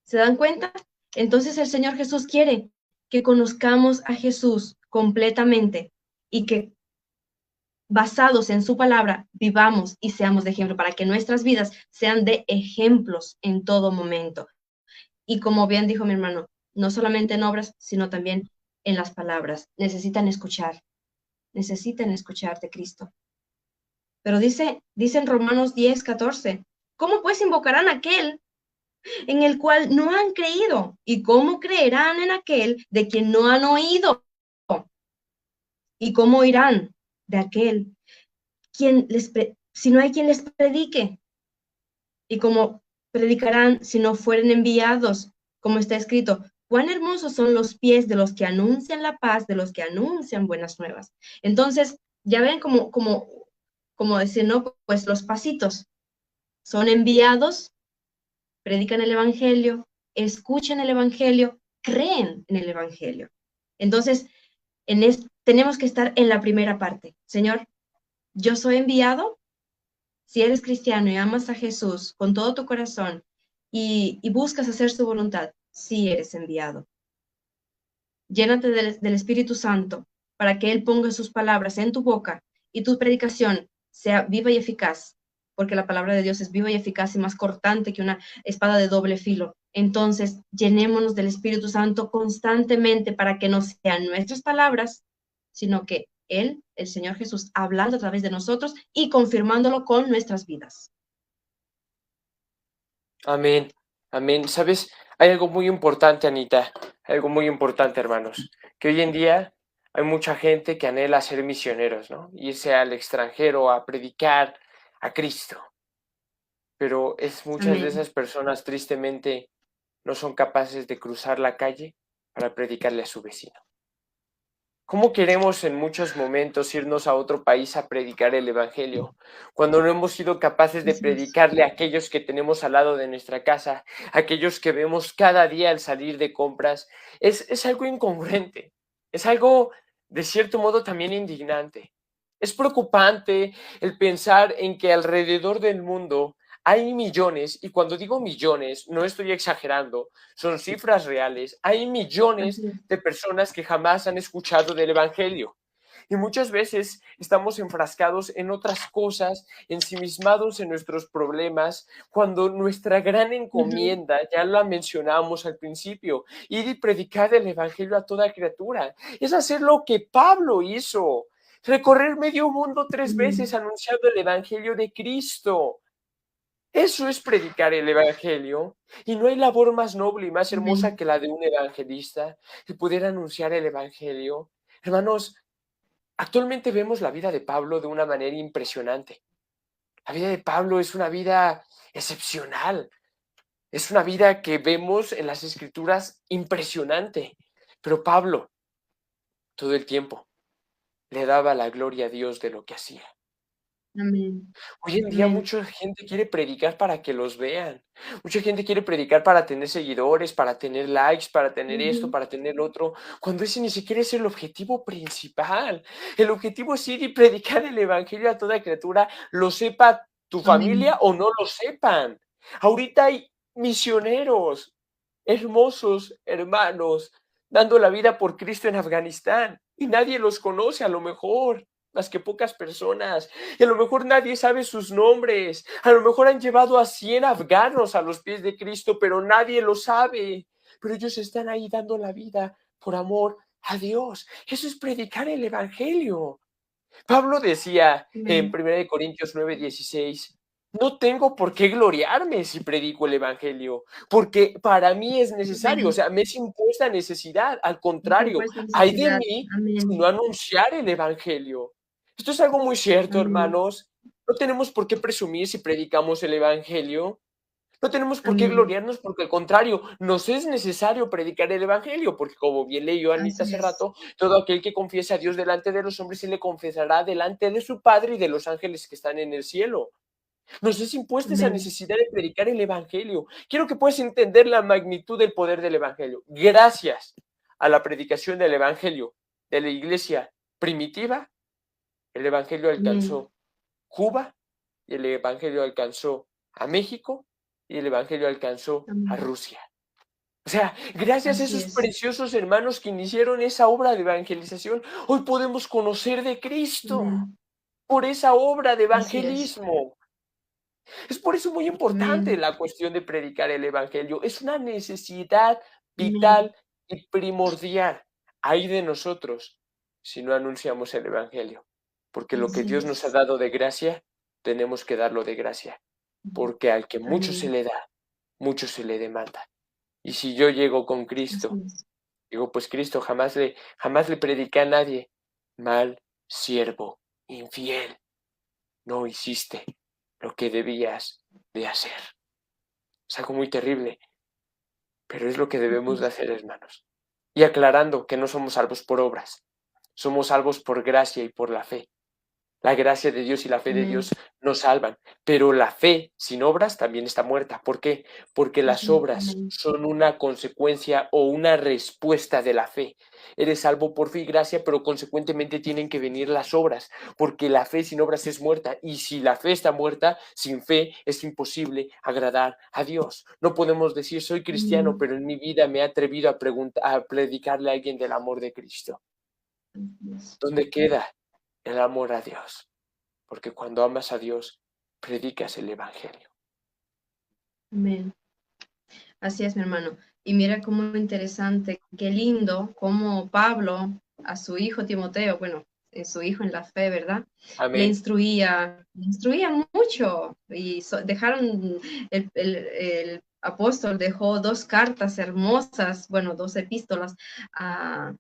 ¿Se dan cuenta? Entonces el Señor Jesús quiere que conozcamos a Jesús completamente y que basados en su palabra vivamos y seamos de ejemplo para que nuestras vidas sean de ejemplos en todo momento. Y como bien dijo mi hermano, no solamente en obras, sino también en las palabras. Necesitan escucharte, Cristo. Pero dice en Romanos 10:14, ¿cómo pues invocarán a aquel en el cual no han creído? ¿Y cómo creerán en aquel de quien no han oído? ¿Y cómo oirán de aquel si no hay quien les predique? ¿Y cómo predicarán si no fueren enviados? Como está escrito, cuán hermosos son los pies de los que anuncian la paz, de los que anuncian buenas nuevas. Entonces, ya ven como decir, ¿no? Pues los pasitos son enviados, predican el evangelio, escuchan el evangelio, creen en el evangelio. Entonces, tenemos que estar en la primera parte. Señor, yo soy enviado. Si eres cristiano y amas a Jesús con todo tu corazón y buscas hacer su voluntad, sí eres enviado. Llénate del Espíritu Santo para que Él ponga sus palabras en tu boca y tu predicación sea viva y eficaz, porque la palabra de Dios es viva y eficaz y más cortante que una espada de doble filo. Entonces, llenémonos del Espíritu Santo constantemente para que no sean nuestras palabras, sino que Él, el Señor Jesús, hablando a través de nosotros y confirmándolo con nuestras vidas. Amén, amén. ¿Sabes? Hay algo muy importante, Anita, algo muy importante, hermanos, que hoy en día hay mucha gente que anhela ser misioneros, ¿no? Irse al extranjero a predicar a Cristo. Pero muchas de Amén. esas personas tristemente no son capaces de cruzar la calle para predicarle a su vecino. ¿Cómo queremos en muchos momentos irnos a otro país a predicar el Evangelio cuando no hemos sido capaces de Así es. predicarle a aquellos que tenemos al lado de nuestra casa, a aquellos que vemos cada día al salir de compras? Es algo incongruente, es algo de cierto modo también indignante. Es preocupante el pensar en que alrededor del mundo hay millones, y cuando digo millones, no estoy exagerando, son cifras reales, hay millones Así es. de personas que jamás han escuchado del Evangelio. Y muchas veces estamos enfrascados en otras cosas, ensimismados en nuestros problemas, cuando nuestra gran Ujú. encomienda, ya la mencionamos al principio, ir y predicar el Evangelio a toda criatura, es hacer lo que Pablo hizo, recorrer medio mundo 3 veces Amén. anunciando el Evangelio de Cristo. Eso es predicar el Evangelio, y no hay labor más noble y más hermosa Amén. que la de un evangelista, que poder anunciar el Evangelio. Hermanos, actualmente vemos la vida de Pablo de una manera impresionante. La vida de Pablo es una vida excepcional, es una vida que vemos en las Escrituras impresionante, pero Pablo todo el tiempo le daba la gloria a Dios de lo que hacía. Amén. Hoy en día Amén. mucha gente quiere predicar para que los vean. Mucha gente quiere predicar para tener seguidores, para tener likes, para tener esto, Ujú. para tener otro, cuando ese ni siquiera es el objetivo principal. El objetivo es ir y predicar el evangelio a toda criatura, lo sepa tu familia Amén. o no lo sepan. Ahorita hay misioneros, hermosos hermanos, dando la vida por Cristo en Afganistán y nadie los conoce a lo mejor, más que pocas personas, y a lo mejor nadie sabe sus nombres, a lo mejor han llevado a 100 afganos a los pies de Cristo, pero nadie lo sabe, pero ellos están ahí dando la vida por amor a Dios. Eso es predicar el Evangelio. Pablo decía en Amén. 1 Corintios 9:16, no tengo por qué gloriarme si predico el Evangelio, porque para mí es necesario, o Amén. sea, me es impuesta necesidad. Al Por contrario, vuestra hay de necesidad. mí si no Amén. anunciar el Evangelio. Esto es algo muy cierto, Amén. hermanos. No tenemos por qué presumir si predicamos el Evangelio. No tenemos por qué Amén. gloriarnos porque al contrario, nos es necesario predicar el evangelio, porque como bien leyó Anita Así hace es. rato, todo aquel que confiesa a Dios delante de los hombres, se le confesará delante de su Padre y de los ángeles que están en el cielo. Nos es impuesta esa Amén. necesidad de predicar el evangelio. Quiero que puedas entender la magnitud del poder del evangelio. Gracias a la predicación del evangelio de la iglesia primitiva, el evangelio Amén. alcanzó Cuba y el evangelio alcanzó a México y el evangelio alcanzó a Amén. Rusia. O sea, gracias a Así esos es. preciosos hermanos que iniciaron esa obra de evangelización, hoy podemos conocer de Cristo Amén. por esa obra de Así es. evangelismo. Es por eso muy importante Amén. la cuestión de predicar el evangelio. Es una necesidad Amén. vital y primordial. Ay de nosotros si no anunciamos el evangelio, porque lo que Así Dios nos ha es. dado de gracia, tenemos que darlo de gracia, porque al que mucho se Amén. le da, mucho se le demanda. Y si yo llego con Así Cristo, es. digo, pues Cristo jamás le prediqué a nadie. Mal siervo, infiel, no hiciste lo que debías de hacer. Es algo muy terrible, pero es lo que debemos de hacer, hermanos. Y aclarando que no somos salvos por obras, somos salvos por gracia y por la fe. La gracia de Dios y la fe de Amén. Dios nos salvan, pero la fe sin obras también está muerta. ¿Por qué? Porque las Así. obras Amén. son una consecuencia o una respuesta de la fe. Eres salvo por fe y gracia, pero consecuentemente tienen que venir las obras, porque la fe sin obras es muerta, y si la fe está muerta, sin fe es imposible agradar a Dios. No podemos decir soy cristiano, Amén. pero en mi vida me he atrevido a predicarle a alguien del amor de Cristo. Así es. ¿Dónde queda el amor a Dios? Porque cuando amas a Dios, predicas el evangelio. Amén. Así es, mi hermano. Y mira cómo interesante, qué lindo, cómo Pablo a su hijo Timoteo, bueno, su hijo en la fe, ¿verdad? Amén. Le instruía mucho y dejaron, el apóstol dejó dos cartas hermosas, bueno, dos epístolas a,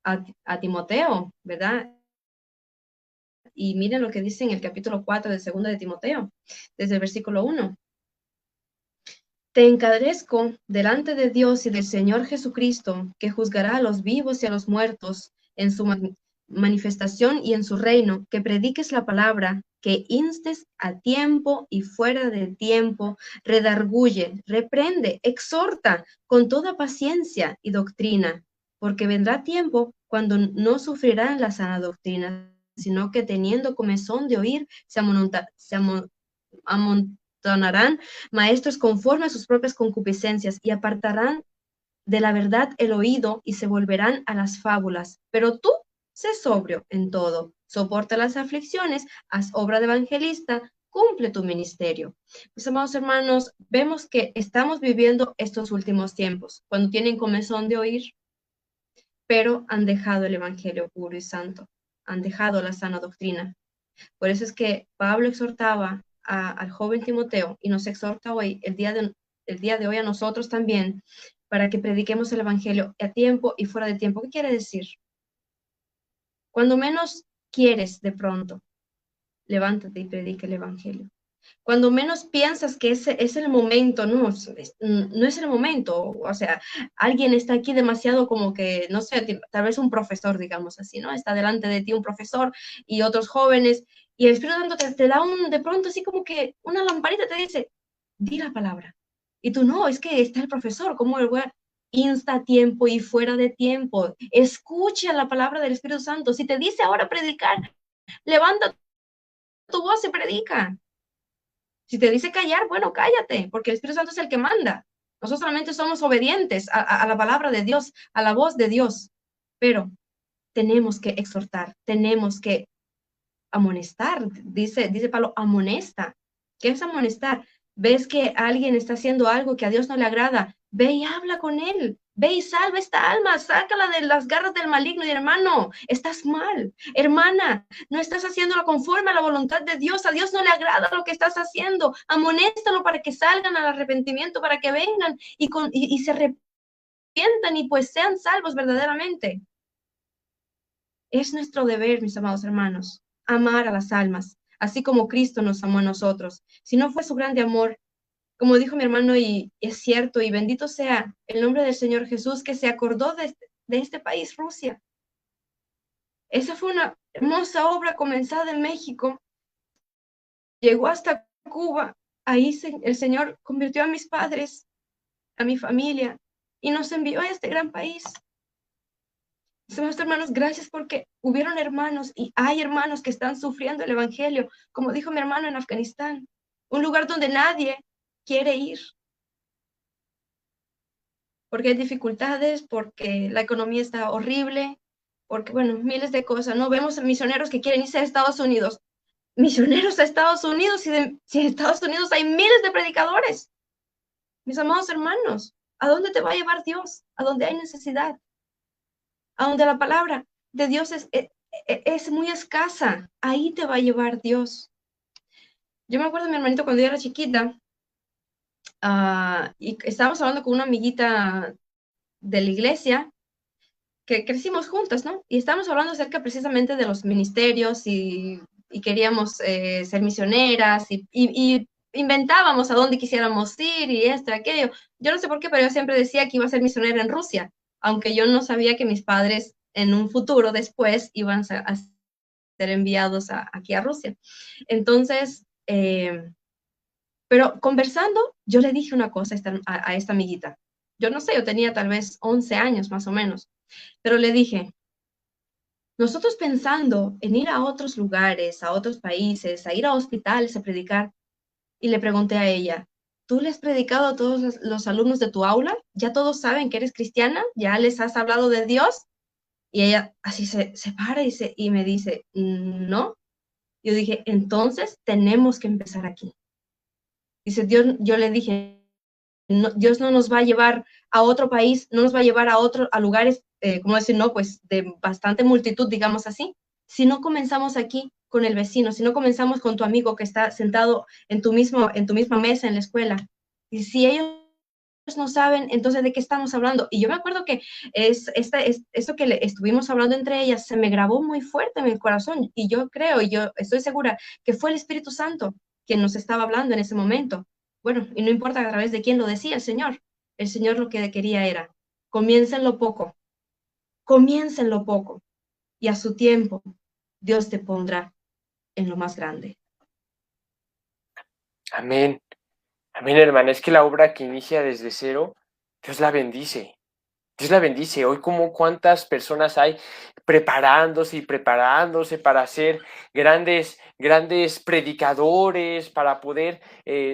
a Timoteo, ¿verdad? Y miren lo que dice en el capítulo 4 de 2 de Timoteo, desde el versículo 1. Te encarezco delante de Dios y del Señor Jesucristo, que juzgará a los vivos y a los muertos en su manifestación y en su reino, que prediques la palabra, que instes a tiempo y fuera de tiempo, redarguye, reprende, exhorta con toda paciencia y doctrina, porque vendrá tiempo cuando no sufrirán la sana doctrina, sino que teniendo comezón de oír, se amontonarán maestros conforme a sus propias concupiscencias y apartarán de la verdad el oído y se volverán a las fábulas. Pero tú, sé sobrio en todo, soporta las aflicciones, haz obra de evangelista, cumple tu ministerio. Mis amados hermanos, vemos que estamos viviendo estos últimos tiempos, cuando tienen comezón de oír, pero han dejado el evangelio puro y santo, han dejado la sana doctrina. Por eso es que Pablo exhortaba al joven Timoteo y nos exhorta hoy, el día de hoy a nosotros también, para que prediquemos el Evangelio a tiempo y fuera de tiempo. ¿Qué quiere decir? Cuando menos quieres de pronto, levántate y predica el Evangelio. Cuando menos piensas que ese es el momento, no, no es el momento, o sea, alguien está aquí demasiado como que, no sé, tal vez un profesor, digamos así, ¿no? Está delante de ti un profesor y otros jóvenes, y el Espíritu Santo te da de pronto así como que una lamparita te dice, di la palabra. Y tú, no, es que está el profesor, ¿cómo el voy a...? Insta a tiempo y fuera de tiempo. Escucha la palabra del Espíritu Santo. Si te dice ahora predicar, levanta tu voz y predica. Si te dice callar, bueno, cállate, porque el Espíritu Santo es el que manda. Nosotros solamente somos obedientes a la palabra de Dios, a la voz de Dios. Pero tenemos que exhortar, tenemos que amonestar. Dice Pablo, amonesta. ¿Qué es amonestar? Ves que alguien está haciendo algo que a Dios no le agrada, ve y habla con él, ve y salva esta alma, sácala de las garras del maligno. Y hermano, estás mal, hermana, no estás haciéndolo conforme a la voluntad de Dios, a Dios no le agrada lo que estás haciendo, amonéstalo para que salgan al arrepentimiento, para que vengan y se arrepientan y pues sean salvos verdaderamente. Es nuestro deber, mis amados hermanos, amar a las almas, así como Cristo nos amó a nosotros. Si no fue su grande amor, como dijo mi hermano, y es cierto, y bendito sea el nombre del Señor Jesús, que se acordó de este país, Rusia. Esa fue una hermosa obra comenzada en México, llegó hasta Cuba, ahí el Señor convirtió a mis padres, a mi familia, y nos envió a este gran país. Somos hermanos, gracias porque hubieron hermanos y hay hermanos que están sufriendo el evangelio, como dijo mi hermano en Afganistán, un lugar donde nadie quiere ir, porque hay dificultades, porque la economía está horrible, porque, bueno, miles de cosas. No vemos misioneros que quieren irse a Estados Unidos, misioneros a Estados Unidos, si en Estados Unidos hay miles de predicadores. Mis amados hermanos, ¿a dónde te va a llevar Dios? A donde hay necesidad, a donde la palabra de Dios es muy escasa, ahí te va a llevar Dios. Yo me acuerdo de mi hermanito cuando yo era chiquita, y estábamos hablando con una amiguita de la iglesia, que crecimos juntas, ¿no? Y estábamos hablando acerca precisamente de los ministerios y queríamos ser misioneras y inventábamos a dónde quisiéramos ir y esto y aquello. Yo no sé por qué, pero yo siempre decía que iba a ser misionera en Rusia, aunque yo no sabía que mis padres en un futuro después iban a ser enviados aquí a Rusia. Entonces, pero conversando, yo le dije una cosa a esta amiguita. Yo no sé, yo tenía tal vez 11 años más o menos, pero le dije, nosotros pensando en ir a otros lugares, a otros países, a ir a hospitales a predicar, y le pregunté a ella, ¿tú le has predicado a todos los alumnos de tu aula? ¿Ya todos saben que eres cristiana? ¿Ya les has hablado de Dios? Y ella así se para y me dice, no. Yo dije, entonces tenemos que empezar aquí. Dice, Dios, yo le dije, no, Dios no nos va a llevar a otro país, no nos va a llevar a lugares, ¿cómo decir? No, pues de bastante multitud, digamos así. Si no comenzamos aquí con el vecino, si no comenzamos con tu amigo que está sentado en tu misma mesa en la escuela, y si ellos no saben, entonces, ¿de qué estamos hablando? Y yo me acuerdo que esto que estuvimos hablando entre ellas se me grabó muy fuerte en el corazón, y yo creo, y yo estoy segura que fue el Espíritu Santo quien nos estaba hablando en ese momento. Bueno, y no importa a través de quién lo decía el Señor lo que quería era, comiencen lo poco, y a su tiempo Dios te pondrá en lo más grande. Amén. Amén, hermana. Es que la obra que inicia desde cero, Dios la bendice. Dios la bendice. Hoy como cuántas personas hay preparándose y preparándose para ser grandes predicadores, para poder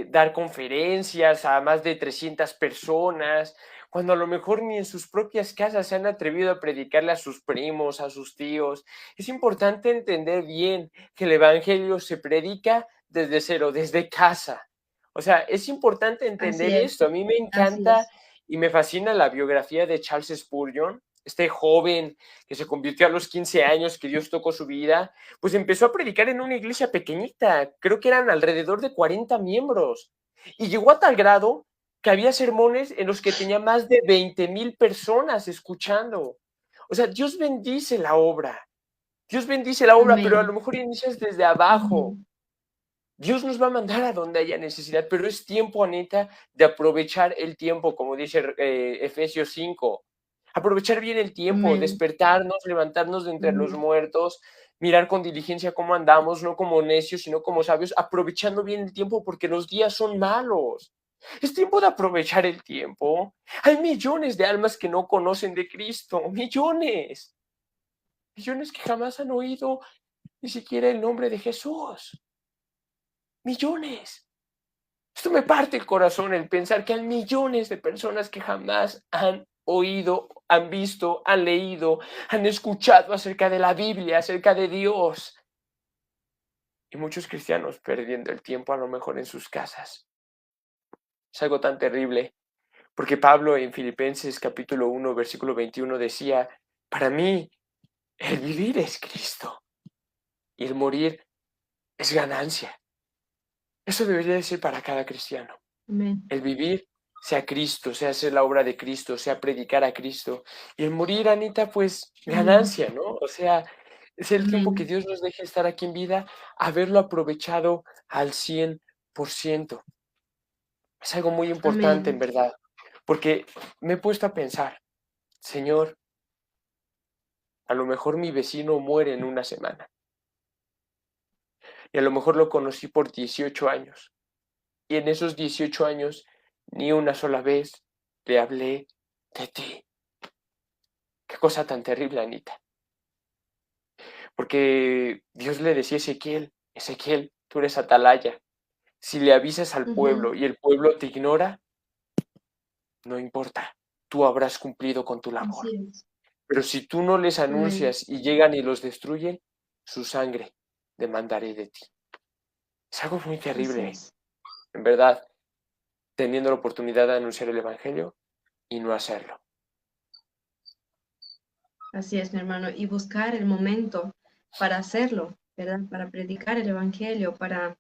dar conferencias a más de 300 personas, cuando a lo mejor ni en sus propias casas se han atrevido a predicarle a sus primos, a sus tíos. Es importante entender bien que el evangelio se predica desde cero, desde casa. O sea, es importante Así entender es, esto. A mí me así encanta es. y me fascina la biografía de Charles Spurgeon, este joven que se convirtió a los 15 años, que Dios tocó su vida, pues empezó a predicar en una iglesia pequeñita, creo que eran alrededor de 40 miembros, y llegó a tal grado que había sermones en los que tenía más de 20,000 personas escuchando. O sea, Dios bendice la obra, pero a lo Amén. mejor inicias desde abajo. Ujú. Dios nos va a mandar a donde haya necesidad, pero es tiempo, Anita, de aprovechar el tiempo, como dice Efesios 5. Aprovechar bien el tiempo, Amén. despertarnos, levantarnos de entre los Ujú. muertos, mirar con diligencia cómo andamos, no como necios, sino como sabios, aprovechando bien el tiempo porque los días son malos. Es tiempo de aprovechar el tiempo. Hay millones de almas que no conocen de Cristo, millones, millones que jamás han oído ni siquiera el nombre de Jesús. Millones. Esto me parte el corazón el pensar que hay millones de personas que jamás han oído, han visto, han leído, han escuchado acerca de la Biblia, acerca de Dios. Y muchos cristianos perdiendo el tiempo a lo mejor en sus casas. Es algo tan terrible, porque Pablo en Filipenses capítulo 1, versículo 21 decía, para mí el vivir es Cristo y el morir es ganancia. Eso debería de ser para cada cristiano. Amén. El vivir sea Cristo, sea hacer la obra de Cristo, sea predicar a Cristo. Y el morir, Anita, pues Amén. ganancia, ¿no? O sea, es el tiempo que Amén. Dios nos deje estar aquí en vida, haberlo aprovechado al 100%. Es algo muy importante, en Amén. verdad, porque me he puesto a pensar, Señor, a lo mejor mi vecino muere en una semana y a lo mejor lo conocí por 18 años y en esos 18 años ni una sola vez le hablé de ti. Qué cosa tan terrible, Anita. Porque Dios le decía a Ezequiel, Ezequiel, tú eres atalaya. Si le avisas al Ujú. pueblo y el pueblo te ignora, no importa, tú habrás cumplido con tu labor. Así es. Pero si tú no les Amén. anuncias y llegan y los destruyen, su sangre demandaré de ti. Es algo muy Así terrible, es. en verdad, teniendo la oportunidad de anunciar el Evangelio y no hacerlo. Así es, mi hermano. Y buscar el momento para hacerlo, ¿verdad? Para predicar el evangelio, para...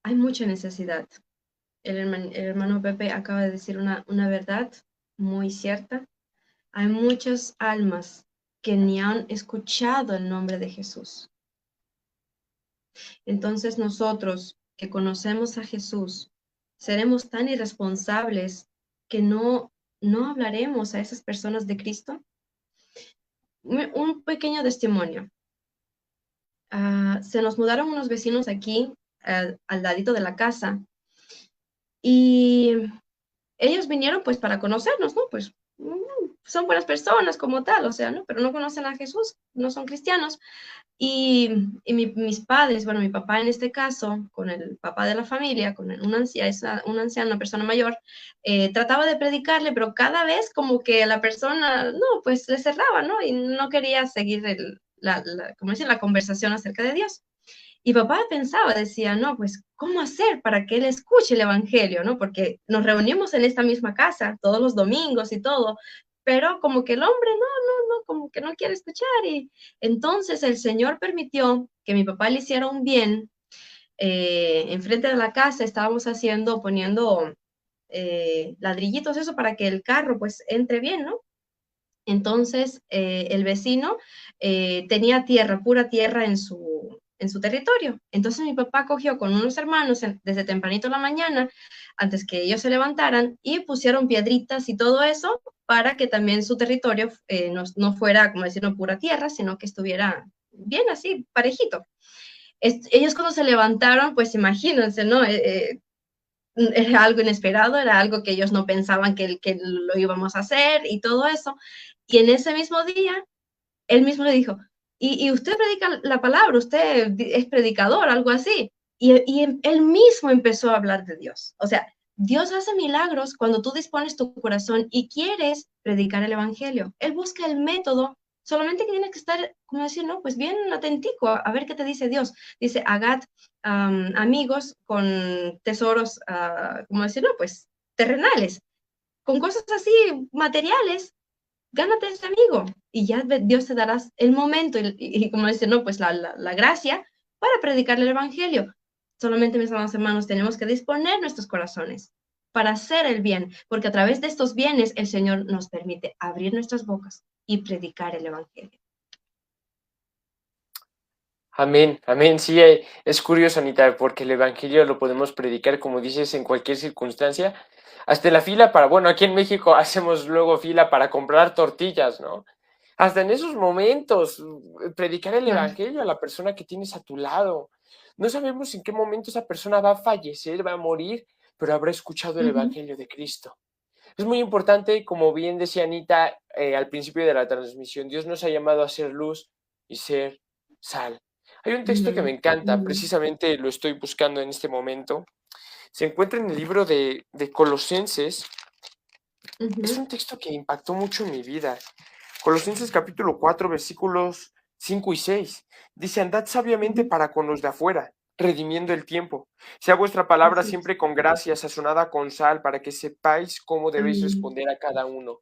Hay mucha necesidad. El hermano Pepe acaba de decir una verdad muy cierta. Hay muchas almas que ni han escuchado el nombre de Jesús. Entonces nosotros que conocemos a Jesús, seremos tan irresponsables que no hablaremos a esas personas de Cristo. Un pequeño testimonio. Se nos mudaron unos vecinos aquí al ladito de la casa y ellos vinieron pues para conocernos, ¿no? Pues son buenas personas como tal, o sea, ¿no? Pero no conocen a Jesús, no son cristianos. Mis padres, bueno, mi papá en este caso, con el papá de la familia, con un anciano, una persona mayor, trataba de predicarle, pero cada vez como que la persona, no, pues le cerraba, ¿no? Y no quería seguir como dicen, la conversación acerca de Dios. Y papá pensaba, decía, no, pues, ¿cómo hacer para que él escuche el Evangelio, no? Porque nos reunimos en esta misma casa todos los domingos y todo, pero como que el hombre no, como que no quiere escuchar. Y entonces el Señor permitió que mi papá le hiciera un bien. Enfrente de la casa estábamos poniendo ladrillitos, eso para que el carro pues entre bien, ¿no? Entonces, el vecino tenía tierra, pura tierra en su territorio. Entonces, mi papá cogió con unos hermanos desde tempranito en la mañana, antes que ellos se levantaran, y pusieron piedritas y todo eso para que también su territorio no fuera, como decirlo, pura tierra, sino que estuviera bien así, parejito. Ellos cuando se levantaron, pues imagínense, ¿no? Era algo inesperado, era algo que ellos no pensaban que lo íbamos a hacer y todo eso. Y en ese mismo día, él mismo le dijo, y usted predica la palabra, usted es predicador, algo así. Y él mismo empezó a hablar de Dios. O sea, Dios hace milagros cuando tú dispones tu corazón y quieres predicar el Evangelio. Él busca el método, solamente que tienes que estar, como decir, no, pues bien atentico a ver qué te dice Dios. Dice, hagad amigos con tesoros, como decir, no, pues terrenales, con cosas así materiales, gánate ese amigo y ya Dios te dará el momento y como dice, no, pues la gracia para predicar el Evangelio. Solamente, mis amados hermanos, tenemos que disponer nuestros corazones para hacer el bien, porque a través de estos bienes el Señor nos permite abrir nuestras bocas y predicar el Evangelio. Amén, amén. Sí, es curioso, Anita, porque el Evangelio lo podemos predicar, como dices, en cualquier circunstancia. Hasta en la fila para, bueno, aquí en México hacemos luego fila para comprar tortillas, ¿no? Hasta en esos momentos, predicar el Claro. Evangelio a la persona que tienes a tu lado. No sabemos en qué momento esa persona va a fallecer, va a morir, pero habrá escuchado el Ujú. Evangelio de Cristo. Es muy importante, como bien decía Anita al principio de la transmisión, Dios nos ha llamado a ser luz y ser sal. Hay un texto que me Ujú. encanta, Ujú. precisamente lo estoy buscando en este momento. Se encuentra en el libro de Colosenses. Es Ujú. un texto que impactó mucho en mi vida. Colosenses capítulo 4 versículos 5 y 6. Dice, andad sabiamente Ujú. para con los de afuera, redimiendo el tiempo. Sea vuestra palabra Así es. siempre con gracia, sazonada con sal, para que sepáis cómo debéis Amén. responder a cada uno.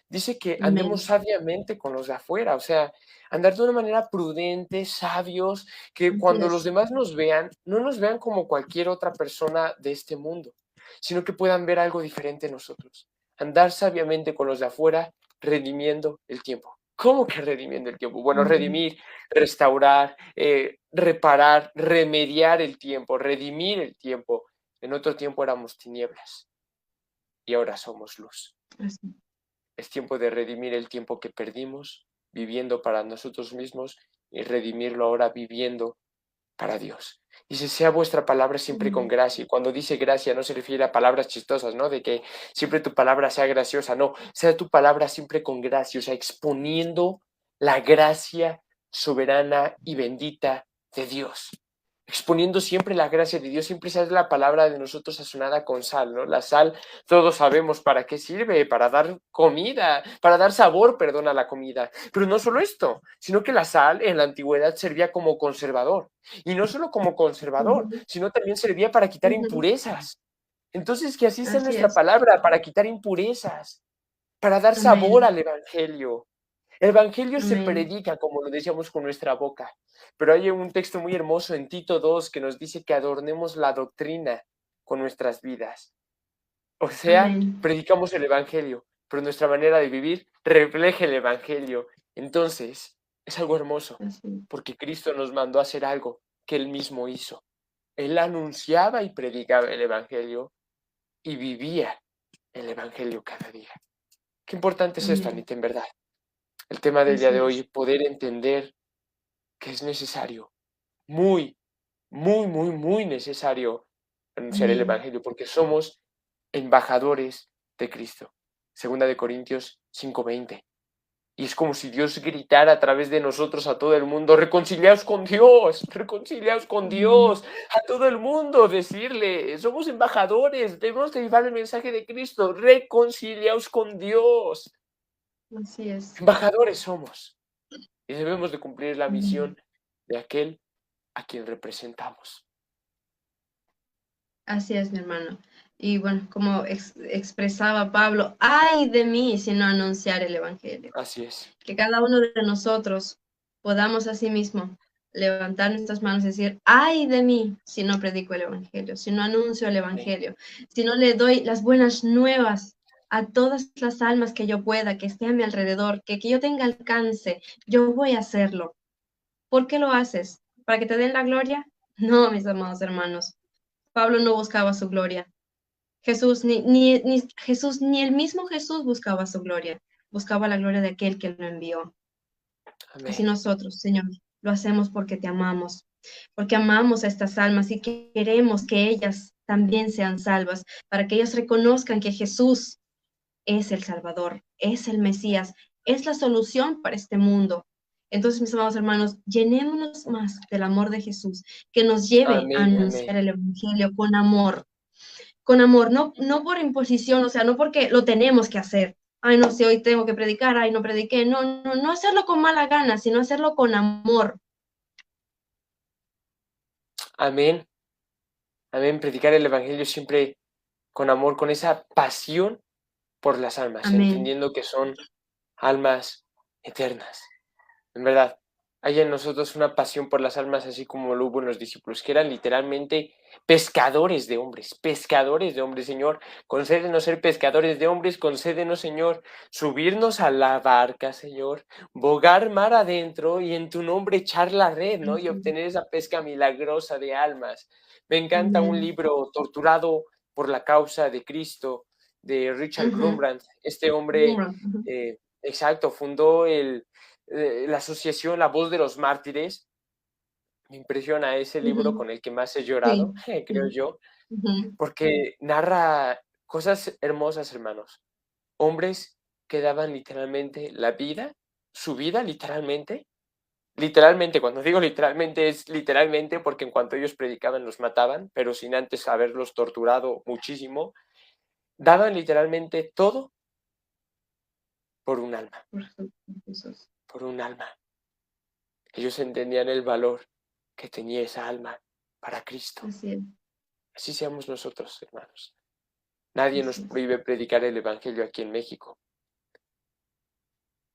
Dice que andemos Amén. sabiamente con los de afuera, o sea, andar de una manera prudente, sabios, que Así cuando los es. demás nos vean, no nos vean como cualquier otra persona de este mundo, sino que puedan ver algo diferente en nosotros. Andar sabiamente con los de afuera, redimiendo el tiempo. ¿Cómo que redimiendo el tiempo? Bueno, Amén. redimir, restaurar, reparar, remediar el tiempo, redimir el tiempo En otro tiempo éramos tinieblas y ahora somos luz. Así, Es tiempo de redimir el tiempo que perdimos viviendo para nosotros mismos y redimirlo ahora viviendo para Dios. Dice, sea vuestra palabra siempre con amén, gracia. Y cuando dice gracia no se refiere a palabras chistosas, ¿no? De que siempre tu palabra sea graciosa, no. Sea tu palabra siempre con gracia, o sea, exponiendo la gracia soberana y bendita de Dios. Exponiendo siempre la gracia de Dios, siempre sea la palabra de nosotros sazonada con sal, ¿no? La sal, todos sabemos para qué sirve, para dar comida, para dar sabor, perdón, a la comida. Pero no solo esto, sino que la sal en la antigüedad servía como conservador. Y no solo como conservador, ujú, sino también servía para quitar ujú, impurezas. Entonces, que así sea así nuestra es, palabra, para quitar impurezas, para dar sabor amén, al Evangelio. El Evangelio se amén, predica, como lo decíamos, con nuestra boca, pero hay un texto muy hermoso en Tito 2 que nos dice que adornemos la doctrina con nuestras vidas. O sea, amén, predicamos el Evangelio, pero nuestra manera de vivir refleja el Evangelio. Entonces, es algo hermoso, así, porque Cristo nos mandó a hacer algo que Él mismo hizo. Él anunciaba y predicaba el Evangelio y vivía el Evangelio cada día. Qué importante es esto, amén, Anita, en verdad. El tema del día así de es, hoy, poder entender que es necesario, muy, muy, muy, muy necesario anunciar el amén, Evangelio, porque somos embajadores de Cristo. Segunda de Corintios 5:20. Y es como si Dios gritara a través de nosotros a todo el mundo, reconciliaos con amén, Dios, a todo el mundo, decirle, somos embajadores, debemos de llevar el mensaje de Cristo, reconciliaos con Dios. así es, Embajadores somos y debemos de cumplir la amén. misión de aquel a quien representamos. Así es, mi hermano. Y bueno, como expresaba Pablo, ay de mí si no anunciar el Evangelio. Así es. Que cada uno de nosotros podamos asimismo levantar nuestras manos y decir, ay de mí si no predico el Evangelio, si no anuncio el Amén. Evangelio, si no le doy las buenas nuevas a todas las almas que yo pueda, que esté a mi alrededor, que yo tenga alcance, yo voy a hacerlo. ¿Por qué lo haces? ¿Para que te den la gloria? No, mis amados hermanos. Pablo no buscaba su gloria. Jesús, Jesús, ni el mismo Jesús buscaba su gloria, buscaba la gloria de aquel que lo envió. Así Amén. nosotros, Señor, lo hacemos porque te amamos, porque amamos a estas almas y queremos que ellas también sean salvas, para que ellas reconozcan que Jesús es el Salvador, es el Mesías, es la solución para este mundo. Entonces, mis amados hermanos, llenémonos más del amor de Jesús, que nos lleve a Amén. Amén. anunciar el Evangelio con amor, no, no por imposición, o sea, no porque lo tenemos que hacer. Ay, no sé, hoy tengo que predicar, ay, no prediqué. No, no, no hacerlo con mala gana, sino hacerlo con amor. Amén. Amén. Predicar el Evangelio siempre con amor, con esa pasión por las almas, Amén. entendiendo que son almas eternas. En verdad, hay en nosotros una pasión por las almas, así como lo hubo en los discípulos, que eran literalmente pescadores de hombres, Señor. Concédenos ser pescadores de hombres, concédenos, Señor, subirnos a la barca, Señor, bogar mar adentro y en tu nombre echar la red, ¿no? Y obtener esa pesca milagrosa de almas. Me encanta un Amén. libro, Torturado por la causa de Cristo, de Richard Ujú. Wurmbrand. Este hombre, Rumor. Ujú. exacto, fundó la asociación La Voz de los Mártires. Me impresiona ese libro Ujú. con el que más he Sí, llorado, creo sí. yo, Ujú. porque narra cosas hermosas, hermanos. Hombres que daban literalmente la vida, su vida literalmente. Literalmente, cuando digo literalmente, es literalmente porque en cuanto ellos predicaban los mataban, pero sin antes haberlos torturado muchísimo. Daban literalmente todo por un alma, Por Jesús. por un alma. Ellos entendían el valor que tenía esa alma para Cristo. Así es, Así seamos nosotros, hermanos. Nadie nos así es. prohíbe predicar el Evangelio aquí en México.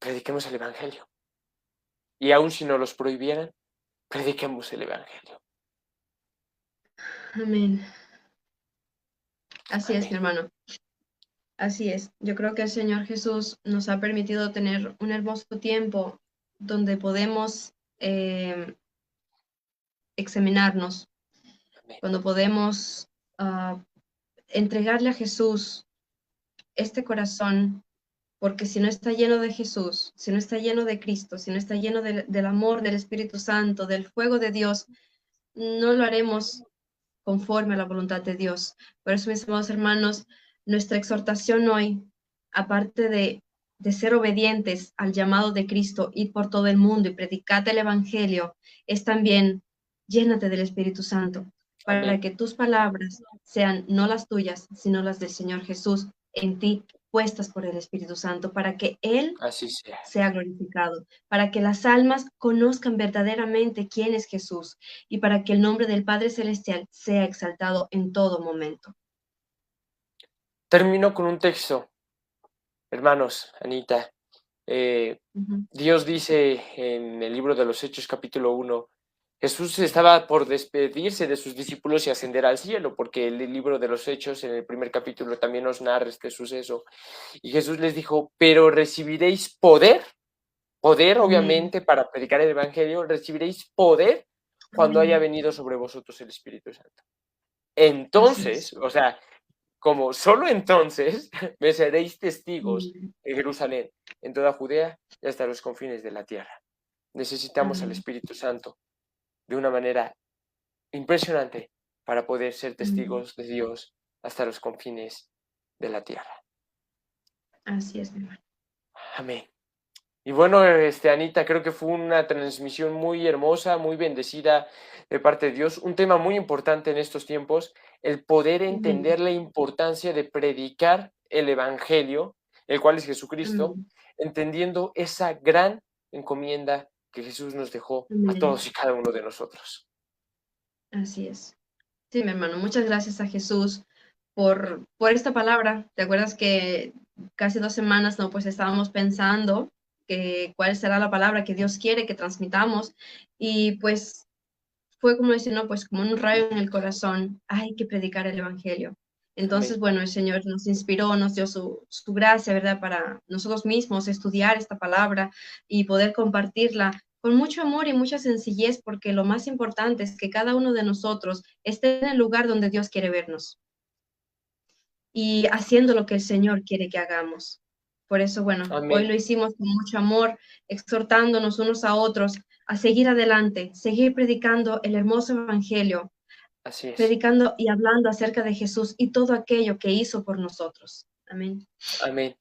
Prediquemos el Evangelio. Y aun si no los prohibieran, prediquemos el Evangelio. Amén. Así es, Amén. mi hermano. Así es. Yo creo que el Señor Jesús nos ha permitido tener un hermoso tiempo donde podemos examinarnos, Amén. cuando podemos entregarle a Jesús este corazón, porque si no está lleno de Jesús, si no está lleno de Cristo, si no está lleno del amor del Espíritu Santo, del fuego de Dios, no lo haremos conforme a la voluntad de Dios. Por eso, mis amados hermanos, nuestra exhortación hoy, aparte de ser obedientes al llamado de Cristo, ir por todo el mundo y predicar el Evangelio, es también llénate del Espíritu Santo, para Amén. que tus palabras sean no las tuyas, sino las del Señor Jesús en ti, puestas por el Espíritu Santo, para que Él Así sea. sea glorificado, para que las almas conozcan verdaderamente quién es Jesús y para que el nombre del Padre Celestial sea exaltado en todo momento. Termino con un texto, hermanos, Anita. Dios dice en el libro de los Hechos, capítulo 1, Jesús estaba por despedirse de sus discípulos y ascender al cielo, porque el libro de los Hechos, en el primer capítulo, también nos narra este suceso. Y Jesús les dijo, pero recibiréis poder, Amén. obviamente, para predicar el Evangelio, recibiréis poder cuando haya Amén. venido sobre vosotros el Espíritu Santo. Así es. Entonces, o sea, como solo entonces me seréis testigos Amén. en Jerusalén, en toda Judea y hasta los confines de la tierra. Necesitamos al Amén. Espíritu Santo de una manera impresionante para poder ser Amén. testigos de Dios hasta los confines de la tierra. Así es, mi hermano. Amén. Y bueno, Anita, creo que fue una transmisión muy hermosa, muy bendecida de parte de Dios. Un tema muy importante en estos tiempos, el poder Amén. entender la importancia de predicar el Evangelio, el cual es Jesucristo, Amén. entendiendo esa gran encomienda que Jesús nos dejó a Amén. todos y cada uno de nosotros. Así es. Sí, mi hermano, muchas gracias a Jesús por esta palabra. ¿Te acuerdas que casi 2 semanas, no, pues estábamos pensando que cuál será la palabra que Dios quiere que transmitamos? Y pues fue como decir, no, pues como un rayo en el corazón, hay que predicar el Evangelio. Amén. Entonces, bueno, el Señor nos inspiró, nos dio su gracia, ¿verdad? Para nosotros mismos estudiar esta palabra y poder compartirla con mucho amor y mucha sencillez, porque lo más importante es que cada uno de nosotros esté en el lugar donde Dios quiere vernos y haciendo lo que el Señor quiere que hagamos. Por eso, bueno, hoy Amén. lo hicimos con mucho amor, exhortándonos unos a otros a seguir adelante, seguir predicando el hermoso evangelio, Así es. predicando y hablando acerca de Jesús y todo aquello que hizo por nosotros. Amén. Amén.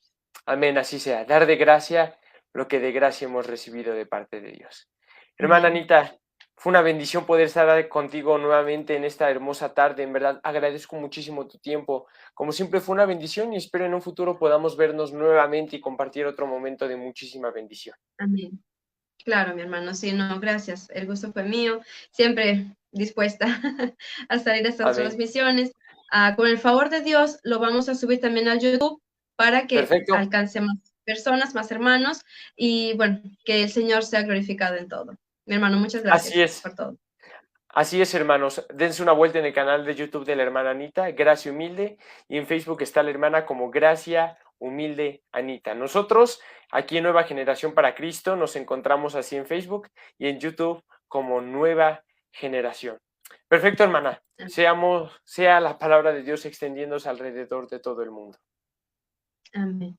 Amén. Así sea. Dar de gracia lo que de gracia hemos recibido de parte de Dios. Hermana Amén. Anita, fue una bendición poder estar contigo nuevamente en esta hermosa tarde. En verdad, agradezco muchísimo tu tiempo. Como siempre, fue una bendición y espero en un futuro podamos vernos nuevamente y compartir otro momento de muchísima bendición. Amén. Claro, mi hermano, sí, no, gracias. El gusto fue mío. Siempre dispuesta a salir a estas Amén. transmisiones. Con el favor de Dios, lo vamos a subir también al YouTube para que Perfecto. alcance más personas, más hermanos, y bueno, que el Señor sea glorificado en todo. Mi hermano, muchas Así gracias es. por todo. Así es, hermanos. Dense una vuelta en el canal de YouTube de la hermana Anita, Gracia Humilde, y en Facebook está la hermana como Gracia Humilde Anita. Nosotros, aquí en Nueva Generación para Cristo, nos encontramos así en Facebook y en YouTube como Nueva Generación. Perfecto, hermana. Sea la palabra de Dios extendiéndose alrededor de todo el mundo. Amén.